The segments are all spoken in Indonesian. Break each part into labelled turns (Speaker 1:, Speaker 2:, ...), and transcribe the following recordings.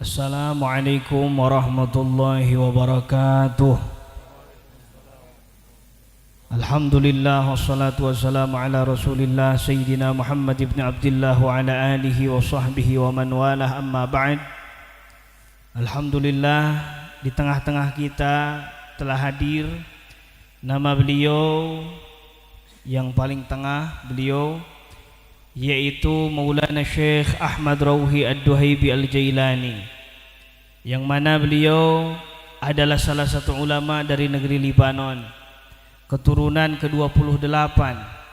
Speaker 1: Assalamualaikum warahmatullahi wabarakatuh. Alhamdulillah wassalatu wassalamu ala Rasulillah Sayyidina Muhammad ibn Abdullah wa ala alihi wa sahbihi wa man walah, amma ba'd. Alhamdulillah, di tengah-tengah kita telah hadir nama beliau yang paling tengah, beliau yaitu Maulana Syekh Ahmad Rauhi Ad-Duhaibi Al-Jailani, yang mana beliau adalah salah satu ulama dari negeri Libanon, keturunan ke-28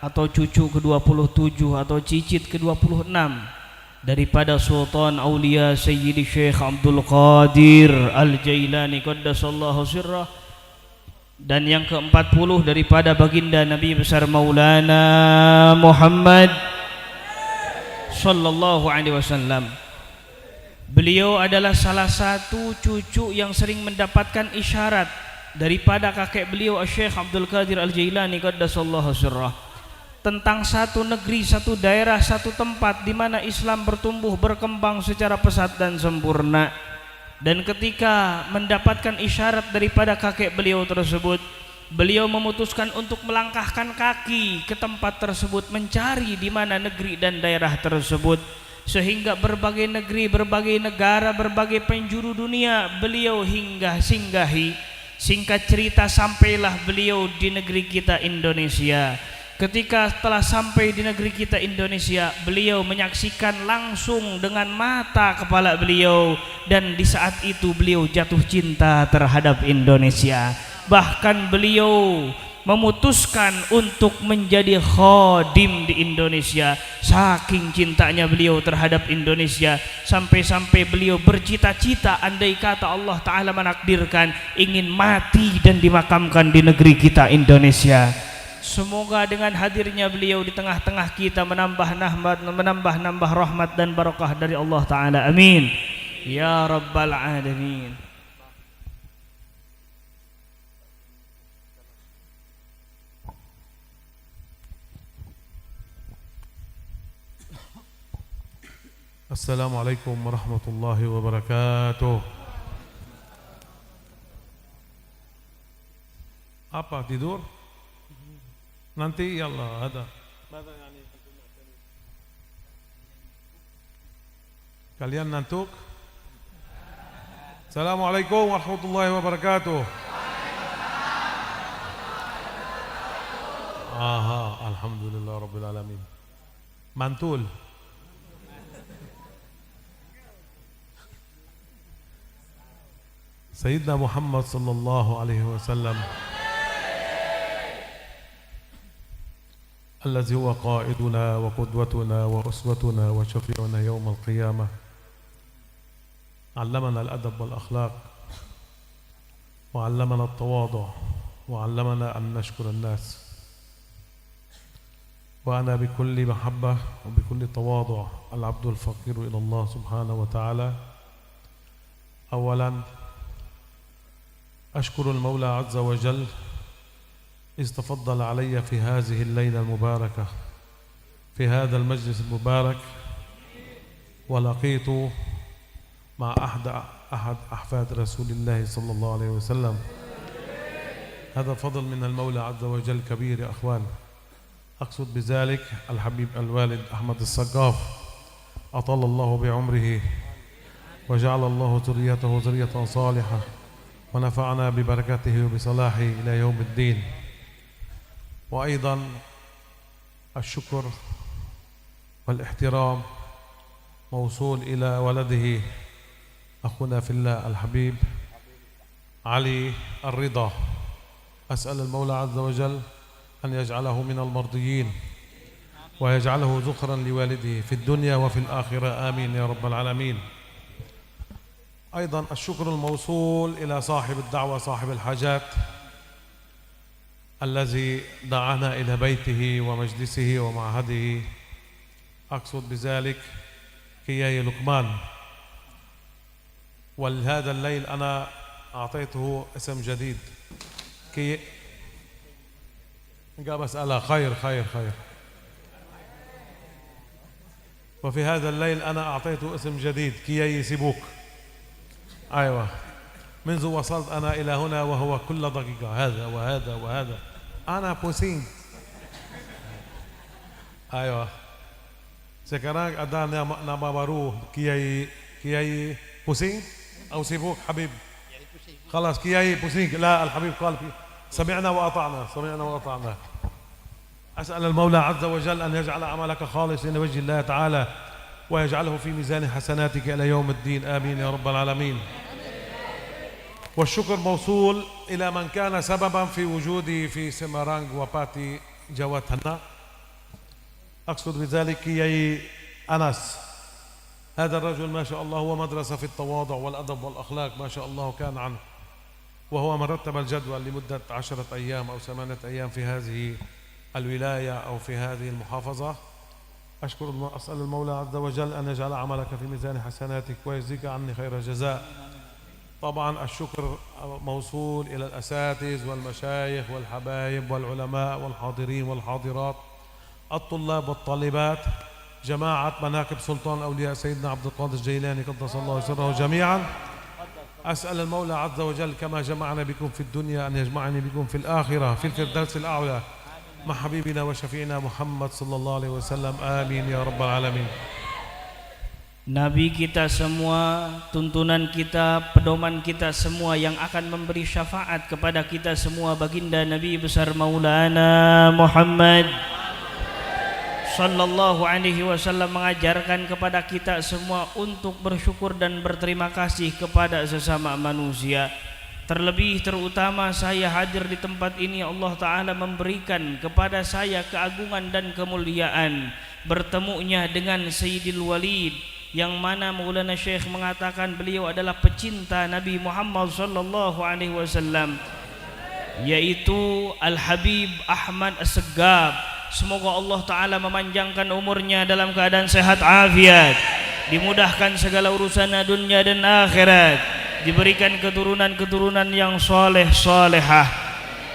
Speaker 1: atau cucu ke-27 atau cicit ke-26 daripada Sultan Aulia Sayyidi Syekh Abdul Qadir Al-Jailani qaddasallahu sirrah, dan yang ke-40 daripada baginda Nabi besar Maulana Muhammad sallallahu alaihi wasallam. Beliau adalah salah satu cucu yang sering mendapatkan isyarat daripada kakek beliau Syekh Abdul Qadir Al-Jailani qaddasallahu sirrah tentang satu negeri, satu daerah, satu tempat di mana Islam bertumbuh berkembang secara pesat dan sempurna. Dan ketika mendapatkan isyarat daripada kakek beliau tersebut, beliau memutuskan untuk melangkahkan kaki ke tempat tersebut, mencari di mana negeri dan daerah tersebut, sehingga berbagai negeri, berbagai negara, berbagai penjuru dunia beliau hingga singgahi. Singkat cerita, sampailah beliau di negeri kita Indonesia. Ketika telah sampai di negeri kita Indonesia, beliau menyaksikan langsung dengan mata kepala beliau, dan di saat itu beliau jatuh cinta terhadap Indonesia. Bahkan beliau memutuskan untuk menjadi khadim di Indonesia. Saking cintanya beliau terhadap Indonesia, sampai-sampai beliau bercita-cita andai kata Allah Ta'ala menakdirkan ingin mati dan dimakamkan di negeri kita Indonesia. Semoga dengan hadirnya beliau di tengah-tengah kita menambah rahmat dan barakah dari Allah Ta'ala. Amin ya rabbal alamin.
Speaker 2: Assalamualaikum warahmatullahi wabarakatuh. Apa, tidur? Nanti ya Allah ada. Kalian ngantuk? Assalamualaikum warahmatullahi wabarakatuh. Aha, alhamdulillah rabbil alamin. Mantul. Sayyidina Muhammad sallallahu alaihi wasallam الذي هو قائدنا وقدوتنا وأسوتنا وشفيعنا يوم القيامة، علمنا الأدب والأخلاق، وعلمنا التواضع، وعلمنا أن نشكر الناس. وأنا بكل محبة وبكل تواضع العبد الفقير إلى الله سبحانه وتعالى، أولا أشكر المولى عز وجل إذ تفضل علي في هذه الليلة المباركة في هذا المجلس المبارك، ولقيت مع أحد أحفاد رسول الله صلى الله عليه وسلم. هذا فضل من المولى عز وجل كبير يا أخوان. أقصد بذلك الحبيب الوالد أحمد السقاف، أطال الله بعمره وجعل الله ذريته ذرية صالحة، ونفعنا ببركته وبصلاحه إلى يوم الدين. وأيضا الشكر والاحترام موصول إلى ولده أخونا في الله الحبيب علي الرضا. أسأل المولى عز وجل أن يجعله من المرضيين ويجعله ذخرا لوالده في الدنيا وفي الآخرة، آمين يا رب العالمين. أيضا الشكر الموصول إلى صاحب الدعوة صاحب الحاجات الذي دعانا إلى بيته ومجلسه ومعهده. أقصد بذلك كياي لقمان. ولهذا الليل أنا أعطيته اسم جديد، مسألة خير خير خير. وفي هذا الليل أنا أعطيته اسم جديد، كياي سيبوك. أيوة. منذ وصلت أنا إلى هنا وهو كل دقيقة هذا وهذا وهذا. أنا pusing. Ayo. Sekarang ada nama baru Kiai pusing أو سيبوك حبيب. خلاص كياي pusing. لا الحبيب قال سمعنا وأطعنا. أسأل المولى عز وجل أن يجعل عملك خالصا لوجه الله تعالى ويجعله في ميزان حسناتك إلى يوم الدين. آمين يا رب العالمين. والشكر موصول إلى من كان سببا في وجودي في سمرانج وباتي جواد هنا. أقصد بذلك كياي أنس. هذا الرجل ما شاء الله هو مدرسة في التواضع والأدب والأخلاق ما شاء الله كان عنه، وهو مرتب الجدول لمدة 10 أيام أو 8 أيام في هذه الولاية أو في هذه المحافظة. أسأل المولى عز وجل أن يجعل عملك في ميزان حسناتك ويجزيك عني خير الجزاء. طبعا الشكر موصول إلى الأساتذة والمشايخ والحبايب والعلماء والحاضرين والحاضرات، الطلاب والطالبات، جماعة مناكب سلطان أولياء سيدنا عبد القادر الجيلاني قدس الله سره جميعا. أسأل المولى عز وجل كما جمعنا بكم في الدنيا أن يجمعني بكم في الآخرة في الفردوس الأعلى مع حبيبنا وشفيعنا محمد صلى الله عليه وسلم. آمين يا رب العالمين.
Speaker 1: Nabi kita semua, tuntunan kita, pedoman kita semua yang akan memberi syafaat kepada kita semua, baginda Nabi besar Maulana Muhammad sallallahu alaihi wasallam mengajarkan kepada kita semua untuk bersyukur dan berterima kasih kepada sesama manusia. Terlebih terutama saya hadir di tempat ini, Allah Ta'ala memberikan kepada saya keagungan dan kemuliaan bertemunya dengan Sayyidil Walid, yang mana Maulana Syekh mengatakan beliau adalah pecinta Nabi Muhammad sallallahu alaihi wasallam, yaitu Al-Habib Ahmad As-Segab. Semoga Allah Ta'ala memanjangkan umurnya dalam keadaan sehat afiat, dimudahkan segala urusan dunia dan akhirat, diberikan keturunan-keturunan yang soleh solehah.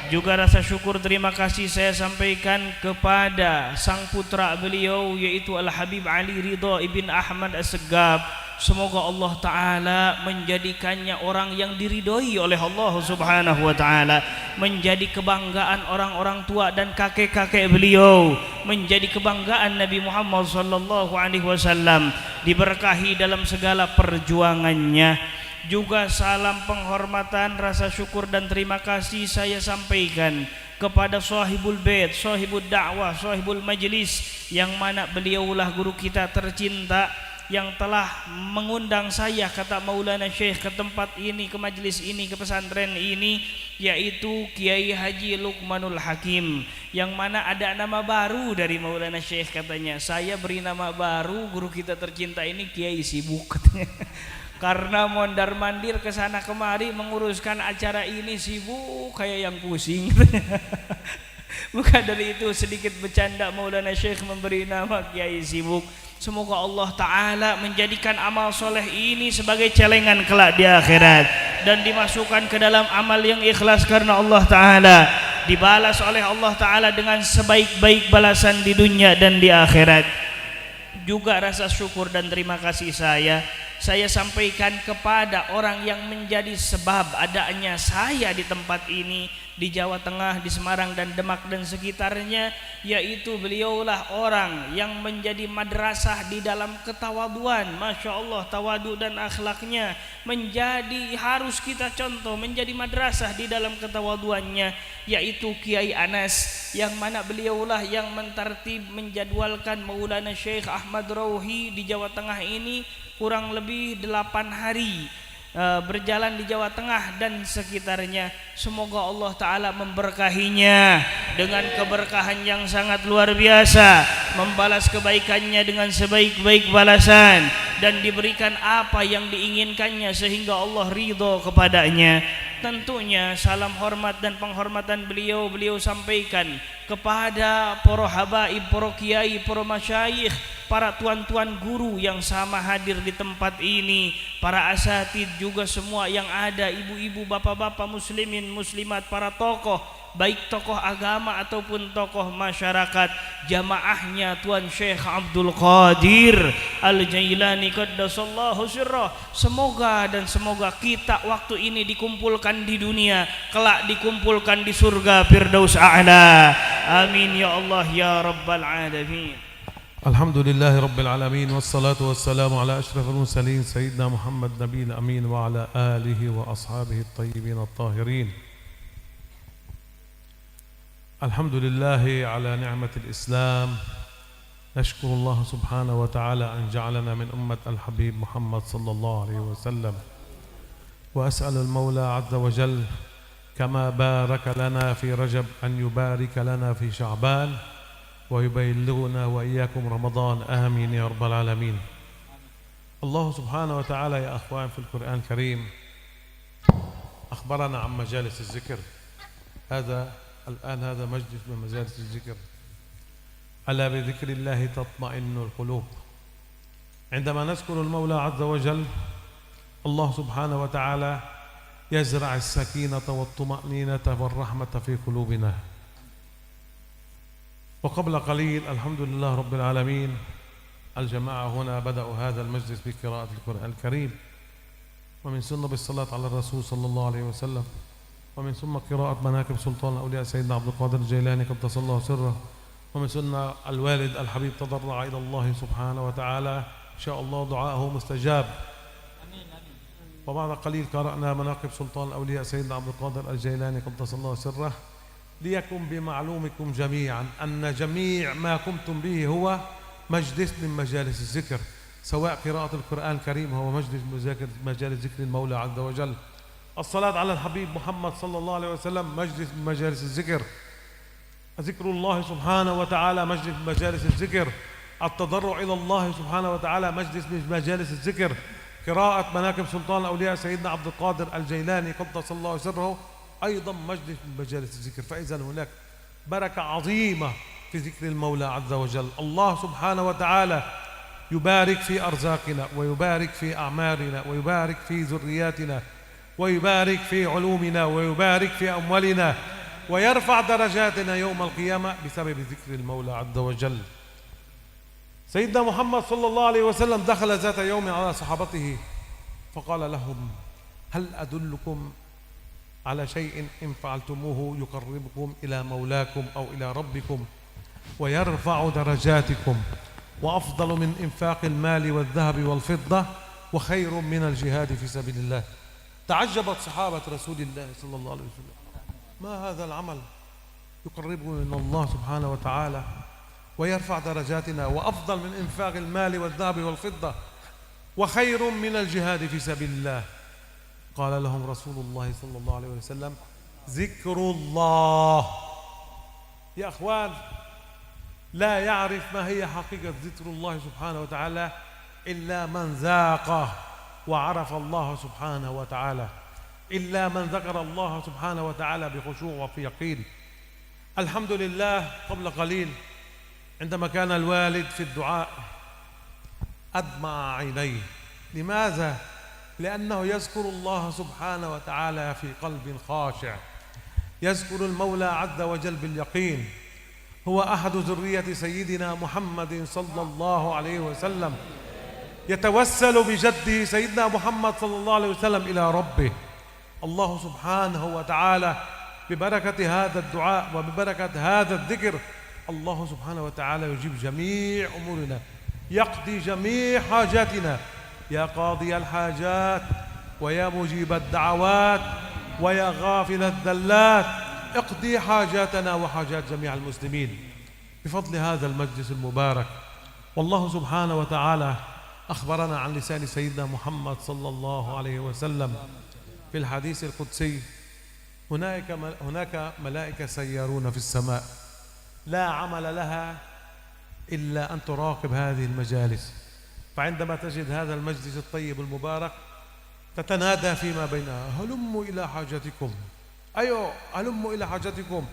Speaker 1: Juga rasa syukur terima kasih saya sampaikan kepada sang putra beliau, yaitu Al-Habib Ali Ridha ibn Ahmad As-Segab. Semoga Allah Ta'ala menjadikannya orang yang diridhoi oleh Allah Subhanahu wa Ta'ala, menjadi kebanggaan orang-orang tua dan kakek-kakek beliau, menjadi kebanggaan Nabi Muhammad sallallahu alaihi wasallam, diberkahi dalam segala perjuangannya. Juga salam penghormatan, rasa syukur dan terima kasih saya sampaikan kepada sahibul bait, sahibul dakwah, sahibul majlis, yang mana beliaulah guru kita tercinta yang telah mengundang saya, kata Maulana Syekh, ke tempat ini, ke majlis ini, ke pesantren ini, yaitu Kiai Haji Luqmanul Hakim, yang mana ada nama baru dari Maulana Syekh katanya. Saya beri nama baru guru kita tercinta ini Kiai Sibuk katanya. Karena mondar mandir ke sana kemari menguruskan acara ini, sibuk kayak yang pusing. Bukan dari itu, sedikit bercanda Maulana Syekh memberi nama Kiai Sibuk. Semoga Allah Ta'ala menjadikan amal soleh ini sebagai celengan kelak di akhirat, dan dimasukkan ke dalam amal yang ikhlas karena Allah Ta'ala, dibalas oleh Allah Ta'ala dengan sebaik-baik balasan di dunia dan di akhirat. Juga rasa syukur dan terima kasih saya sampaikan kepada orang yang menjadi sebab adanya saya di tempat ini, di Jawa Tengah, di Semarang dan Demak dan sekitarnya, yaitu beliaulah orang yang menjadi madrasah di dalam ketawaduan. Masya Allah, tawadu dan akhlaknya menjadi harus kita contoh, menjadi madrasah di dalam ketawaduannya, yaitu Kiai Anas, yang mana beliaulah yang mentertib, menjadwalkan Maulana Syekh Ahmad Rauhi di Jawa Tengah ini kurang lebih 8 hari berjalan di Jawa Tengah dan sekitarnya. Semoga Allah Ta'ala memberkahinya dengan keberkahan yang sangat luar biasa, membalas kebaikannya dengan sebaik-baik balasan, dan diberikan apa yang diinginkannya sehingga Allah ridho kepadanya. Tentunya salam hormat dan penghormatan beliau sampaikan kepada para habaib, para kiai, para masyayikh, para tuan-tuan guru yang sama hadir di tempat ini, para asatid juga semua yang ada, ibu-ibu, bapak-bapak, muslimin, muslimat, para tokoh, baik tokoh agama ataupun tokoh masyarakat, jamaahnya Tuan Syekh Abdul Qadir Al-Jailani qaddasallahu sirrah. Semoga kita waktu ini dikumpulkan di dunia, kelak dikumpulkan di surga Firdaus A'la. Amin ya Allah ya rabbal alamin.
Speaker 2: Alhamdulillahi rabbil alamin, wassalatu wassalamu ala ashrafil mursalin sayyidina Muhammad nabiyil amin wa ala alihi wa ashabihi at-tayyibin at-tahirin. Alhamdulillahi ala ni'matil Islam. Nashkurullah subhanahu wa ta'ala an ja'alana min ummat al-habib Muhammad sallallahu alaihi wasallam. Wa as'alu al-mawla azza wa jal kama baraka lana fi Rajab an yubarika lana fi Sha'ban ويبلغنا وإياكم رمضان آمين يا رب العالمين. الله سبحانه وتعالى يا أخوان في القرآن الكريم أخبرنا عن مجالس الذكر. هذا مجلس من مجالس الذكر. ألا بذكر الله تطمئن القلوب. عندما نذكر المولى عز وجل الله سبحانه وتعالى يزرع السكينة والطمأنينة والرحمة في قلوبنا. وقبل قليل الحمد لله رب العالمين الجماعة هنا بدأوا هذا المجلس بقراءة القرآن الكريم، ومن ثم بالصلاة على الرسول صلى الله عليه وسلم، ومن ثم قراءة مناقب سلطان الأولياء سيدنا عبد القادر الجيلاني قدس الله سره، ومن ثم الوالد الحبيب تضرع إلى الله سبحانه وتعالى إن شاء الله دعاءه مستجاب. وبعد قليل قرأنا مناقب سلطان الأولياء سيدنا عبد القادر الجيلاني قدس الله سره. ليكن بمعلومكم جميعا أن جميع ما قمتم به هو مجلس من مجالس الذكر، سواء قراءة القرآن الكريم هو مجالس ذكر المولى عز وجل، الصلاة على الحبيب محمد صلى الله عليه وسلم مجلس من مجالس الذكر، ذكر الله سبحانه وتعالى مجلس من مجالس الذكر، التضرع إلى الله سبحانه وتعالى مجلس من مجالس الذكر، قراءة مناقب سلطان الأولياء سيدنا عبد القادر الجيلاني قدس الله سره أيضا مجلس من مجالس الذكر. فإذا هناك بركة عظيمة في ذكر المولى عز وجل. الله سبحانه وتعالى يبارك في أرزاقنا، ويبارك في أعمارنا، ويبارك في ذرياتنا، ويبارك في علومنا، ويبارك في أموالنا، ويرفع درجاتنا يوم القيامة بسبب ذكر المولى عز وجل. سيدنا محمد صلى الله عليه وسلم دخل ذات يوم على صحابته فقال لهم: هل أدلكم على شيء إن فعلتموه يقربكم إلى مولاكم أو إلى ربكم ويرفع درجاتكم وأفضل من إنفاق المال والذهب والفضة وخير من الجهاد في سبيل الله. تعجبت صحابة رسول الله صلى الله عليه وسلم: ما هذا العمل يقربنا من الله سبحانه وتعالى ويرفع درجاتنا وأفضل من إنفاق المال والذهب والفضة وخير من الجهاد في سبيل الله؟ قال لهم رسول الله صلى الله عليه وسلم: ذكر الله. يا أخوان، لا يعرف ما هي حقيقة ذكر الله سبحانه وتعالى إلا من ذاقه وعرف الله سبحانه وتعالى، إلا من ذكر الله سبحانه وتعالى بخشوع وفي يقين. الحمد لله، قبل قليل عندما كان الوالد في الدعاء أدمع عينيه. لماذا؟ لأنه يذكر الله سبحانه وتعالى في قلب خاشع، يذكر المولى عز وجل باليقين. هو أحد ذرية سيدنا محمد صلى الله عليه وسلم، يتوسل بجده سيدنا محمد صلى الله عليه وسلم إلى ربه. الله سبحانه وتعالى ببركة هذا الدعاء وببركة هذا الذكر الله سبحانه وتعالى يجيب جميع أمورنا، يقضي جميع حاجاتنا. يا قاضي الحاجات ويا مجيب الدعوات ويا غافل الذلات، اقضي حاجاتنا وحاجات جميع المسلمين بفضل هذا المجلس المبارك. والله سبحانه وتعالى أخبرنا عن لسان سيدنا محمد صلى الله عليه وسلم في الحديث القدسي: هناك ملائكة سيارون في السماء لا عمل لها إلا أن تراقب هذه المجالس، فعندما تجد هذا المجلس الطيب المبارك تتنادى فيما بينها: هلموا إلى حاجتكم، أيوه هلموا إلى حاجتكم،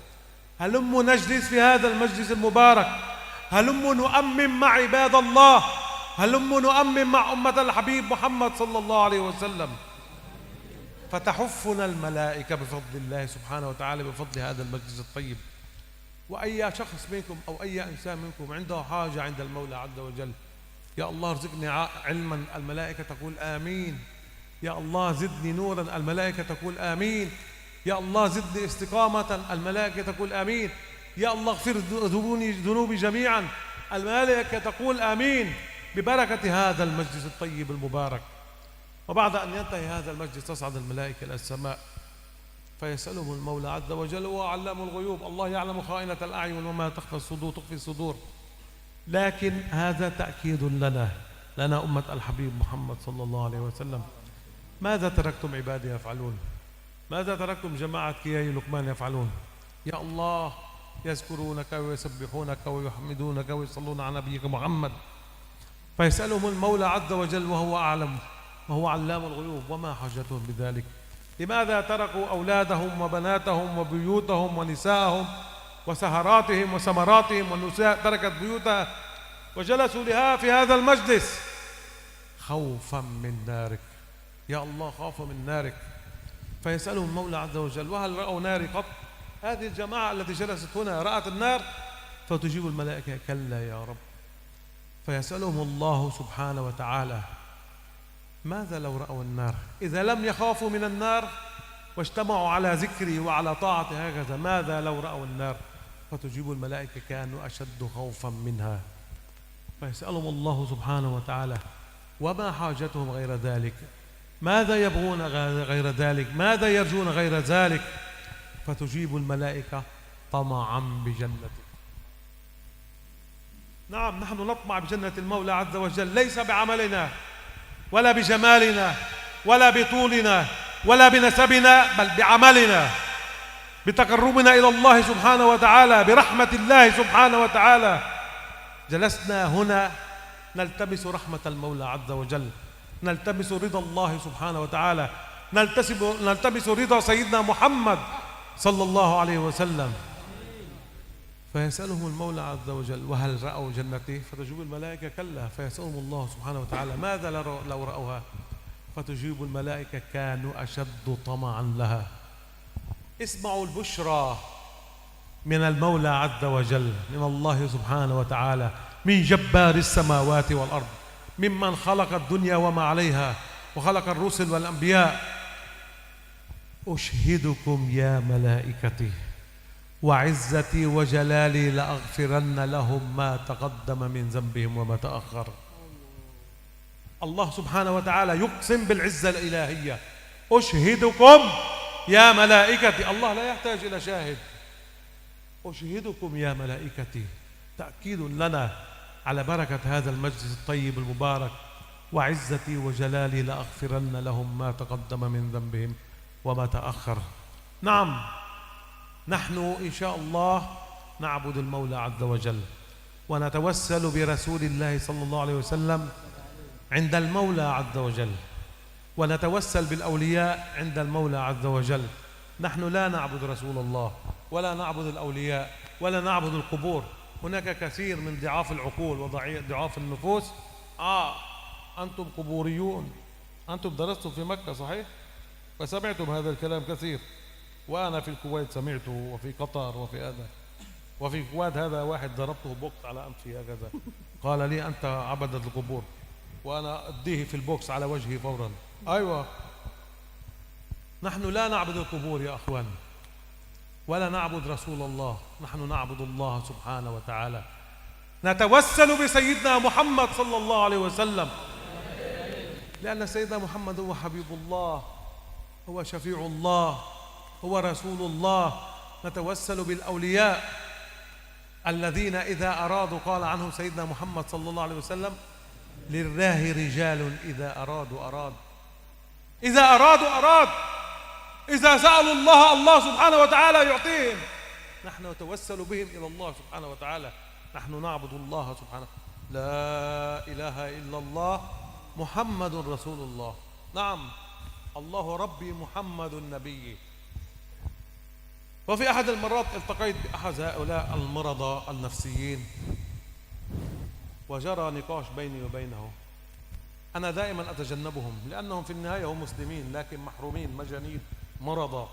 Speaker 2: هلموا نجلس في هذا المجلس المبارك، هلموا نؤمن مع عباد الله، هلموا نؤمن مع أمة الحبيب محمد صلى الله عليه وسلم. فتحفنا الملائكة بفضل الله سبحانه وتعالى، بفضل هذا المجلس الطيب. وأي شخص منكم أو أي إنسان منكم عنده حاجة عند المولى عز وجل، يا الله ارزقني علما، الملائكة تقول آمين. يا الله زدني نورا، الملائكة تقول آمين. يا الله زدني استقامة، الملائكة تقول آمين. يا الله اغفر ذنوبي جميعا، الملائكة تقول آمين، ببركة هذا المجلس الطيب المبارك. وبعد أن ينتهي هذا المجلس تصعد الملائكة إلى السماء فيسألهم المولى عز وجل، وهو علام الغيوب، الله يعلم خائنة الأعين وما تخفي الصدور. لكن هذا تأكيد لنا أمة الحبيب محمد صلى الله عليه وسلم. ماذا تركتم عبادي يفعلون؟ ماذا تركتم جماعة كياي لقمان يفعلون؟ يا الله يذكرونك ويسبحونك ويحمدونك ويصلون على نبيك محمد. فيسألهم المولى عز وجل وهو أعلم وهو علام الغيوب، وما حاجتهم بذلك؟ لماذا تركوا أولادهم وبناتهم وبيوتهم ونساءهم وسهراتهم وسمراتهم، والنساء تركت بيوتها وجلسوا لها في هذا المجلس خوفا من نارك؟ يا الله خافوا من نارك. فيسألهم المولى عز وجل وهل رأوا ناري قط؟ هذه الجماعة التي جلست هنا رأت النار؟ فتجيب الملائكة كلا يا رب. فيسألهم الله سبحانه وتعالى ماذا لو رأوا النار؟ إذا لم يخافوا من النار واجتمعوا على ذكري وعلى طاعتي هكذا، ماذا لو رأوا النار؟ فتجيب الملائكة كانوا أشد خوفا منها. فيسألهم الله سبحانه وتعالى وما حاجتهم غير ذلك؟ ماذا يبغون غير ذلك؟ ماذا يرجون غير ذلك؟ فتجيب الملائكة طمعا بجنته. نعم، نحن نطمع بجنة المولى عز وجل، ليس بعملنا ولا بجمالنا ولا بطولنا ولا بنسبنا، بل بعملنا، بتقربنا إلى الله سبحانه وتعالى، برحمة الله سبحانه وتعالى. جلسنا هنا نلتمس رحمة المولى عز وجل، نلتمس رضا الله سبحانه وتعالى، نلتمس رضا سيدنا محمد صلى الله عليه وسلم. فيسألهم المولى عز وجل وهل رأوا جنتي؟ فتجيب الملائكة كلا. فيسألهم الله سبحانه وتعالى ماذا لو رأوها؟ فتجيب الملائكة كانوا أشد طمعا لها. اسمعوا البشرى من المولى عز وجل، من الله سبحانه وتعالى، من جبار السماوات والأرض، ممن خلق الدنيا وما عليها وخلق الرسل والأنبياء. أشهدكم يا ملائكتي وعزتي وجلالي لأغفرن لهم ما تقدم من ذنبهم وما تأخر. الله سبحانه وتعالى يقسم بالعزة الإلهية، أشهدكم يا ملائكتي، الله لا يحتاج إلى شاهد. أشهدكم يا ملائكتي، تأكيد لنا على بركة هذا المجلس الطيب المبارك. وعزتي وجلالي لأغفرن لهم ما تقدم من ذنبهم وما تأخر. نعم، نحن إن شاء الله نعبد المولى عز وجل ونتوسل برسول الله صلى الله عليه وسلم عند المولى عز وجل، ونتوسل بالأولياء عند المولى عز وجل. نحن لا نعبد رسول الله ولا نعبد الأولياء ولا نعبد القبور. هناك كثير من ضعاف العقول وضعاف النفوس. أنتم قبوريون، أنتم درستم في مكة صحيح؟ فسمعتم هذا الكلام كثير، وأنا في الكويت سمعته، وفي قطر، وفي هذا، وفي الكويت هذا واحد ضربته بوكس على أنفي هكذا، قال لي أنت عبدة القبور، وأنا أديه في البوكس على وجهي فورا. أيوة، نحن لا نعبد القبور يا أخوان، ولا نعبد رسول الله، نحن نعبد الله سبحانه وتعالى. نتوسل بسيدنا محمد صلى الله عليه وسلم، لأن سيدنا محمد هو حبيب الله، هو شفيع الله، هو رسول الله. نتوسل بالأولياء الذين إذا أرادوا، قال عنهم سيدنا محمد صلى الله عليه وسلم: لله رجال إذا أرادوا أراد، إذا أرادوا أراد، إذا سألوا الله الله سبحانه وتعالى يعطيهم. نحن نتوسل بهم إلى الله سبحانه وتعالى، نحن نعبد الله سبحانه. لا إله إلا الله محمد رسول الله. نعم، الله ربي محمد نبي. وفي أحد المرات التقيت بأحد هؤلاء المرضى النفسيين، وجرى نقاش بيني وبينه، أنا دائما أتجنبهم لأنهم في النهاية هم مسلمين لكن محرومين مجانين مرضى.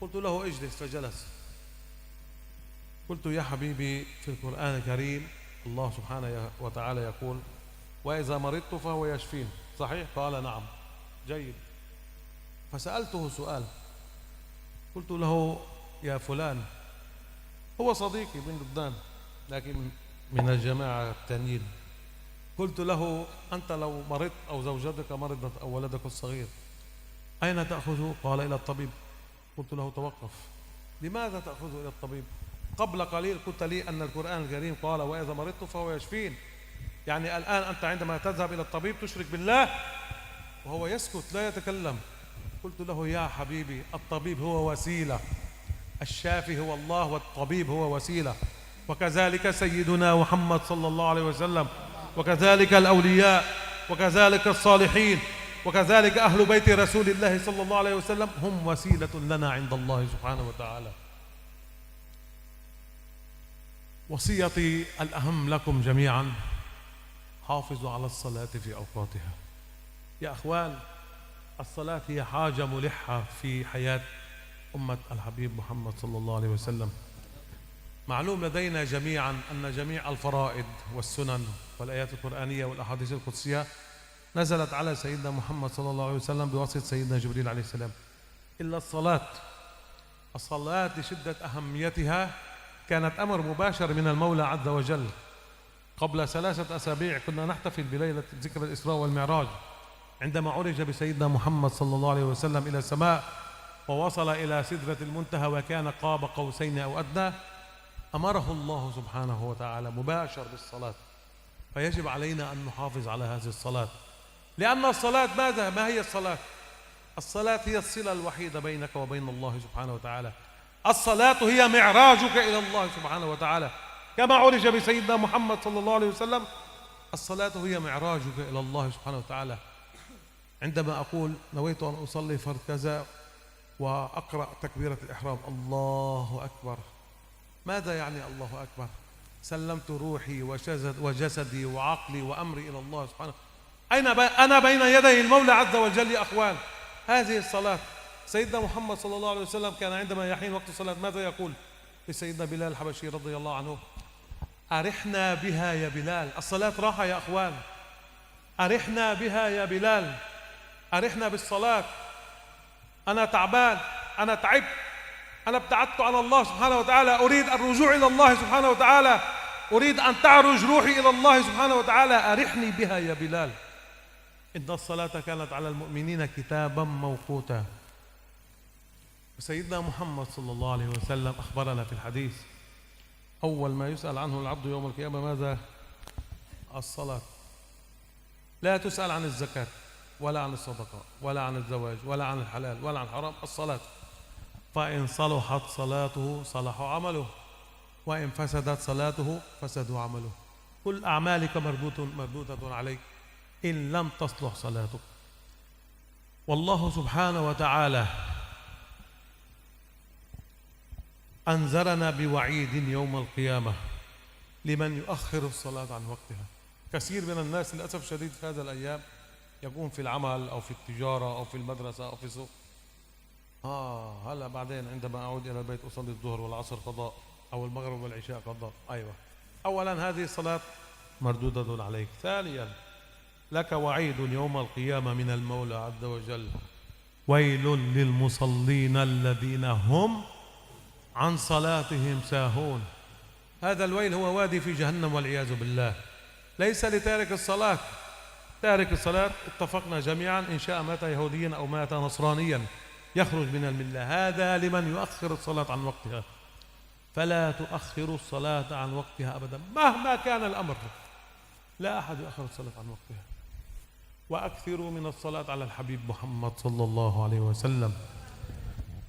Speaker 2: قلت له اجلس فجلس. قلت يا حبيبي في القرآن الكريم الله سبحانه وتعالى يقول وإذا مرضت فهو يشفين، صحيح؟ قال نعم. جيد. فسألته سؤال، قلت له يا فلان، هو صديقي من لبنان لكن من الجماعة التانيين، قلت له أنت لو مرضت أو زوجتك مرضت أو ولدك الصغير أين تأخذه؟ قال إلى الطبيب. قلت له توقف، لماذا تأخذه إلى الطبيب؟ قبل قليل قلت لي أن القرآن الكريم قال وإذا مرضت فهو يشفين، يعني الآن أنت عندما تذهب إلى الطبيب تشرك بالله وهو يسكت لا يتكلم. قلت له يا حبيبي الطبيب هو وسيلة، الشافي هو الله والطبيب هو وسيلة، وكذلك سيدنا محمد صلى الله عليه وسلم، وكذلك الأولياء، وكذلك الصالحين، وكذلك أهل بيت رسول الله صلى الله عليه وسلم هم وسيلة لنا عند الله سبحانه وتعالى. وصيتي الأهم لكم جميعا حافظوا على الصلاة في أوقاتها. يا أخوان الصلاة هي حاجة ملحة في حياة أمة الحبيب محمد صلى الله عليه وسلم. معلوم لدينا جميعا أن جميع الفرائض والسنن والآيات القرآنية والأحاديث القدسية نزلت على سيدنا محمد صلى الله عليه وسلم بواسطة سيدنا جبريل عليه السلام إلا الصلاة. الصلاة لشدة أهميتها كانت أمر مباشر من المولى عز وجل. قبل 3 أسابيع كنا نحتفل بليلة ذكر الإسراء والمعراج عندما عرج بسيدنا محمد صلى الله عليه وسلم إلى السماء ووصل إلى سدرة المنتهى وكان قاب قوسين أو أدنى. أمره الله سبحانه وتعالى مباشر بالصلاة، فيجب علينا أن نحافظ على هذه الصلاة، لأن الصلاة ماذا؟ ما هي الصلاة؟ الصلاة هي الصلة الوحيدة بينك وبين الله سبحانه وتعالى. الصلاة هي معراجك إلى الله سبحانه وتعالى، كما عرج بسيدنا محمد صلى الله عليه وسلم الصلاة هي معراجك إلى الله سبحانه وتعالى. عندما أقول نويت أن أصلي فرض كذا وأقرأ تكبيرة الإحرام الله أكبر، ماذا يعني الله أكبر؟ سلمت روحي وجسدي وعقلي وأمري إلى الله سبحانه. أنا بين يدي المولى عز وجل يا أخوان. هذه الصلاة سيدنا محمد صلى الله عليه وسلم كان عندما يحين وقت الصلاة ماذا يقول لسيدنا بلال الحبشي رضي الله عنه؟ أرحنا بها يا بلال. الصلاة راحة يا أخوان، أرحنا بها يا بلال، أرحنا بالصلاة. أنا تعبان، أنا تعبت، أنا ابتعدت عن الله سبحانه وتعالى، أريد الرجوع إلى الله سبحانه وتعالى، أريد أن تعرج روحي إلى الله سبحانه وتعالى، أرحني بها يا بلال. إن الصلاة كانت على المؤمنين كتابا موقوتا. سيدنا محمد صلى الله عليه وسلم أخبرنا في الحديث أول ما يسأل عنه العبد يوم القيامة ماذا؟ الصلاة. لا تسأل عن الزكاة ولا عن الصدقة ولا عن الزواج ولا عن الحلال ولا عن الحرام، الصلاة. فإن صلحت صلاته صلح عمله، وإن فسدت صلاته فسد عمله. كل أعمالك مردودة عليك إن لم تصلح صلاتك. والله سبحانه وتعالى أنذرنا بوعيد يوم القيامة لمن يؤخر الصلاة عن وقتها. كثير من الناس للأسف الشديد في هذه الأيام يكون في العمل أو في التجارة أو في المدرسة أو في السوق، هلا بعدين عندما أعود إلى البيت أصلي الظهر والعصر قضاء أو المغرب والعشاء قضاء. أيوة، أولا هذه الصلاة مردودة عليك. ثانيا لك وعيد يوم القيامة من المولى عز وجل: ويل للمصلين الذين هم عن صلاتهم ساهون. هذا الويل هو وادي في جهنم والعياذ بالله، ليس لتارك الصلاة. تارك الصلاة اتفقنا جميعا إن شاء مات يهوديا أو مات نصرانيا يخرج من الملة. هذا لمن يؤخر الصلاة عن وقتها. فلا تؤخروا الصلاة عن وقتها أبدا مهما كان الأمر، لا أحد يؤخر الصلاة عن وقتها. وأكثروا من الصلاة على الحبيب محمد صلى الله عليه وسلم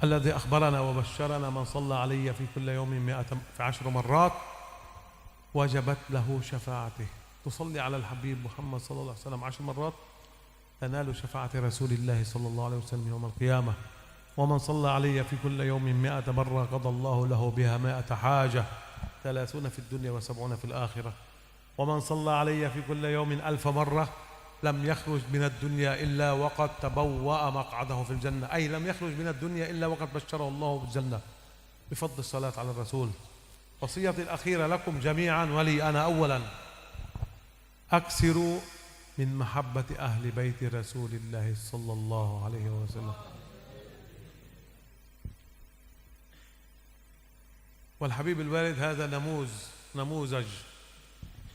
Speaker 2: الذي أخبرنا وبشرنا: من صلى علي في كل يوم 110 مرات وجبت له شفاعته. تصلي على الحبيب محمد صلى الله عليه وسلم 10 مرات تنال شفاعة رسول الله صلى الله عليه وسلم يوم القيامة. ومن صلى علي في كل يوم 100 مرة قضى الله له بها 100 حاجة، 30 في الدنيا و70 في الآخرة. ومن صلى علي في كل يوم 1000 مرة لم يخرج من الدنيا إلا وقد تبوأ مقعده في الجنة، أي لم يخرج من الدنيا إلا وقد بشره الله بالجنة بفضل الصلاة على الرسول. وصيتي الأخيرة لكم جميعا ولي أنا أولا، أكثروا من محبة أهل بيت رسول الله صلى الله عليه وسلم. والحبيب الوالد هذا نموذج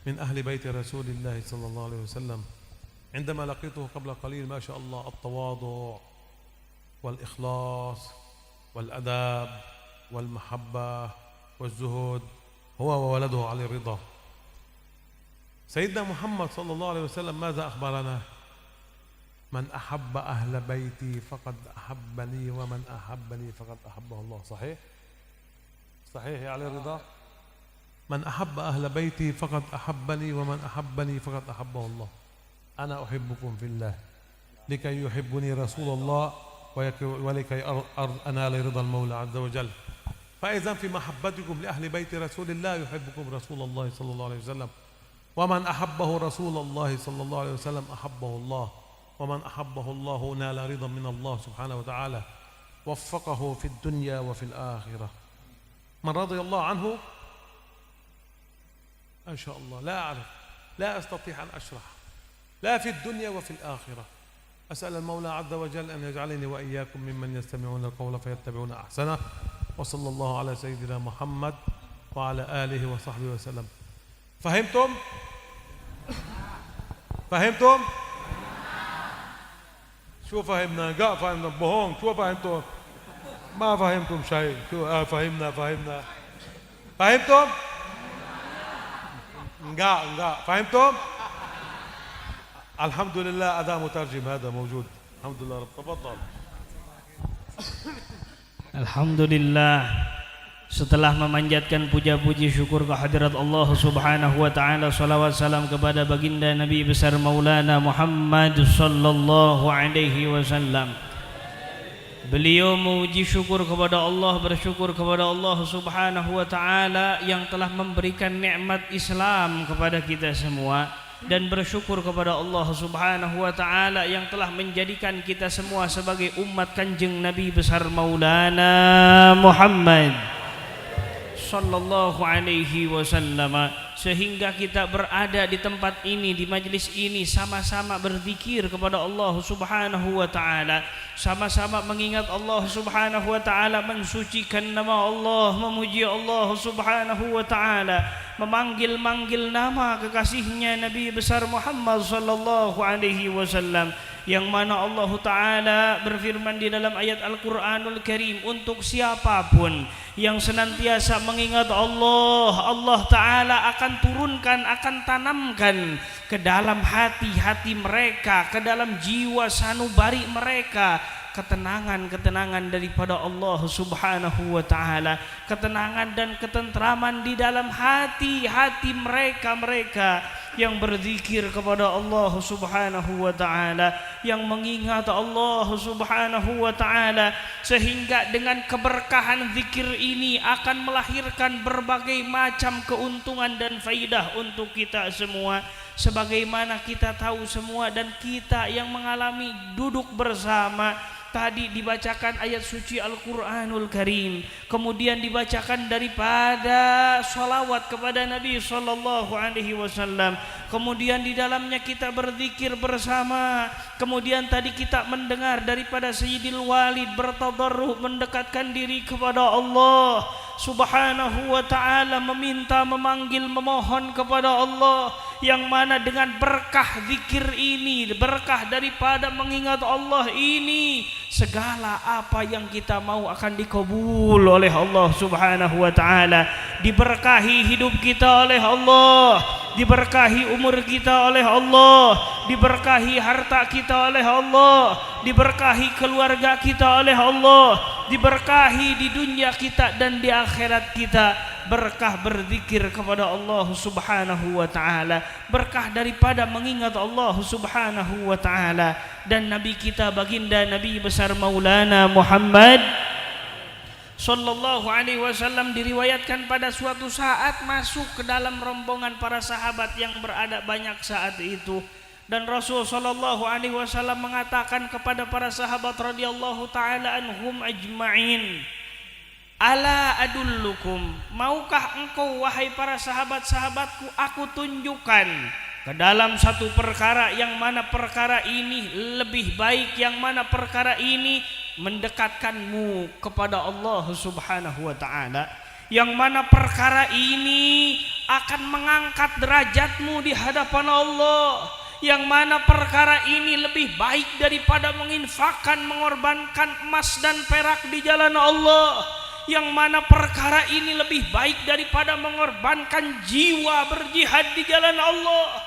Speaker 2: من أهل بيت رسول الله صلى الله عليه وسلم. عندما لقيته قبل قليل ما شاء الله التواضع والإخلاص والأداب والمحبة والزهد، هو وولده علي الرضا. سيدنا محمد صلى الله عليه وسلم ماذا أخبرنا؟ من أحب أهل بيتي فقد أحبني ومن أحبني فقد أحبه الله. صحيح؟ صحيح يا علي الرضا؟ من أحب أهل بيتي فقد أحبني ومن أحبني فقد أحبه الله. أنا أحبكم في الله لكي يحبني رسول الله ولكي أنال رضا المولى عز وجل. فإذا في محبتكم لأهل بيت رسول الله يحبكم رسول الله صلى الله عليه وسلم، ومن أحبه رسول الله صلى الله عليه وسلم أحبه الله، ومن أحبه الله نال رضا من الله سبحانه وتعالى، وفقه في الدنيا وفي الآخرة. من رضي الله عنه ما شاء الله لا أعرف، لا أستطيع أن أشرح، لا في الدنيا وفي الآخرة. أسأل المولى عز وجل أن يجعلني وإياكم ممن يستمعون القول فيتبعون أحسنه. وصلى الله على سيدنا محمد وعلى آله وصحبه وسلم. فهمتم؟ فهمتم؟ شو فهمنا؟ قا فهمنا بهون. شو فهمتم؟ ما فهمتم شيء. شو فهمنا فهمتم؟ قا فهمتم؟ الحمد لله أداة مترجم هذا موجود. الحمد لله رب. تفضل.
Speaker 1: Alhamdulillah, setelah memanjatkan puja-puji syukur kehadirat Allah Subhanahu wa taala, salawat salam kepada baginda Nabi besar Maulana Muhammad sallallahu alaihi wasallam. Beliau memuji syukur kepada Allah, bersyukur kepada Allah Subhanahu wa taala yang telah memberikan nikmat Islam kepada kita semua, dan bersyukur kepada Allah Subhanahu wa taala yang telah menjadikan kita semua sebagai umat Kanjeng Nabi besar Maulana Muhammad sallallahu alaihi wasallam, sehingga kita berada di tempat ini, di majlis ini, sama-sama berzikir kepada Allah Subhanahu wa taala, sama-sama mengingat Allah Subhanahu wa taala, mensucikan nama Allah, memuji Allah Subhanahu wa taala, memanggil-manggil nama kekasihnya Nabi besar Muhammad sallallahu alaihi wasallam, yang mana Allah taala berfirman di dalam ayat Al-Qur'anul Karim, untuk siapapun yang senantiasa mengingat Allah, Allah taala akan turunkan, akan tanamkan ke dalam hati-hati mereka, ke dalam jiwa sanubari mereka ketenangan-ketenangan daripada Allah Subhanahu wa taala, ketenangan dan ketentraman di dalam hati-hati mereka yang berzikir kepada Allah Subhanahu wa taala, yang mengingat Allah Subhanahu wa taala, sehingga dengan keberkahan zikir ini akan melahirkan berbagai macam keuntungan dan faidah untuk kita semua. Sebagaimana kita tahu semua dan kita yang mengalami duduk bersama, tadi dibacakan ayat suci Al-Quranul Karim, kemudian dibacakan daripada salawat kepada Nabi sallallahu alaihi wasallam, kemudian di dalamnya kita berzikir bersama, kemudian tadi kita mendengar daripada Sayyidil Walid bertadarruh, mendekatkan diri kepada Allah Subhanahu wa ta'ala, meminta, memanggil, memohon kepada Allah, yang mana dengan berkah zikir ini, berkah daripada mengingat Allah ini, segala apa yang kita mau akan dikabul oleh Allah Subhanahu wa ta'ala. Diberkahi hidup kita oleh Allah, diberkahi umur kita oleh Allah, diberkahi harta kita oleh Allah, diberkahi keluarga kita oleh Allah, diberkahi di dunia kita dan di akhirat kita. Berkah berzikir kepada Allah Subhanahu wa ta'ala, berkah daripada mengingat Allah Subhanahu wa ta'ala. Dan Nabi kita baginda Nabi besar Maulana Muhammad sallallahu alaihi wasallam diriwayatkan pada suatu saat masuk ke dalam rombongan para sahabat yang berada banyak saat itu. Dan Rasul sallallahu alaihi wasallam mengatakan kepada para sahabat radhiyallahu taala anhum ajma'in, ala adullukum, maukah engkau wahai para sahabat-sahabatku aku tunjukkan ke dalam satu perkara yang mana perkara ini lebih baik, yang mana perkara ini mendekatkanmu kepada Allah Subhanahu wa taala, yang mana perkara ini akan mengangkat derajatmu di hadapan Allah, yang mana perkara ini lebih baik daripada menginfakkan, mengorbankan emas dan perak di jalan Allah, yang mana perkara ini lebih baik daripada mengorbankan jiwa berjihad di jalan Allah.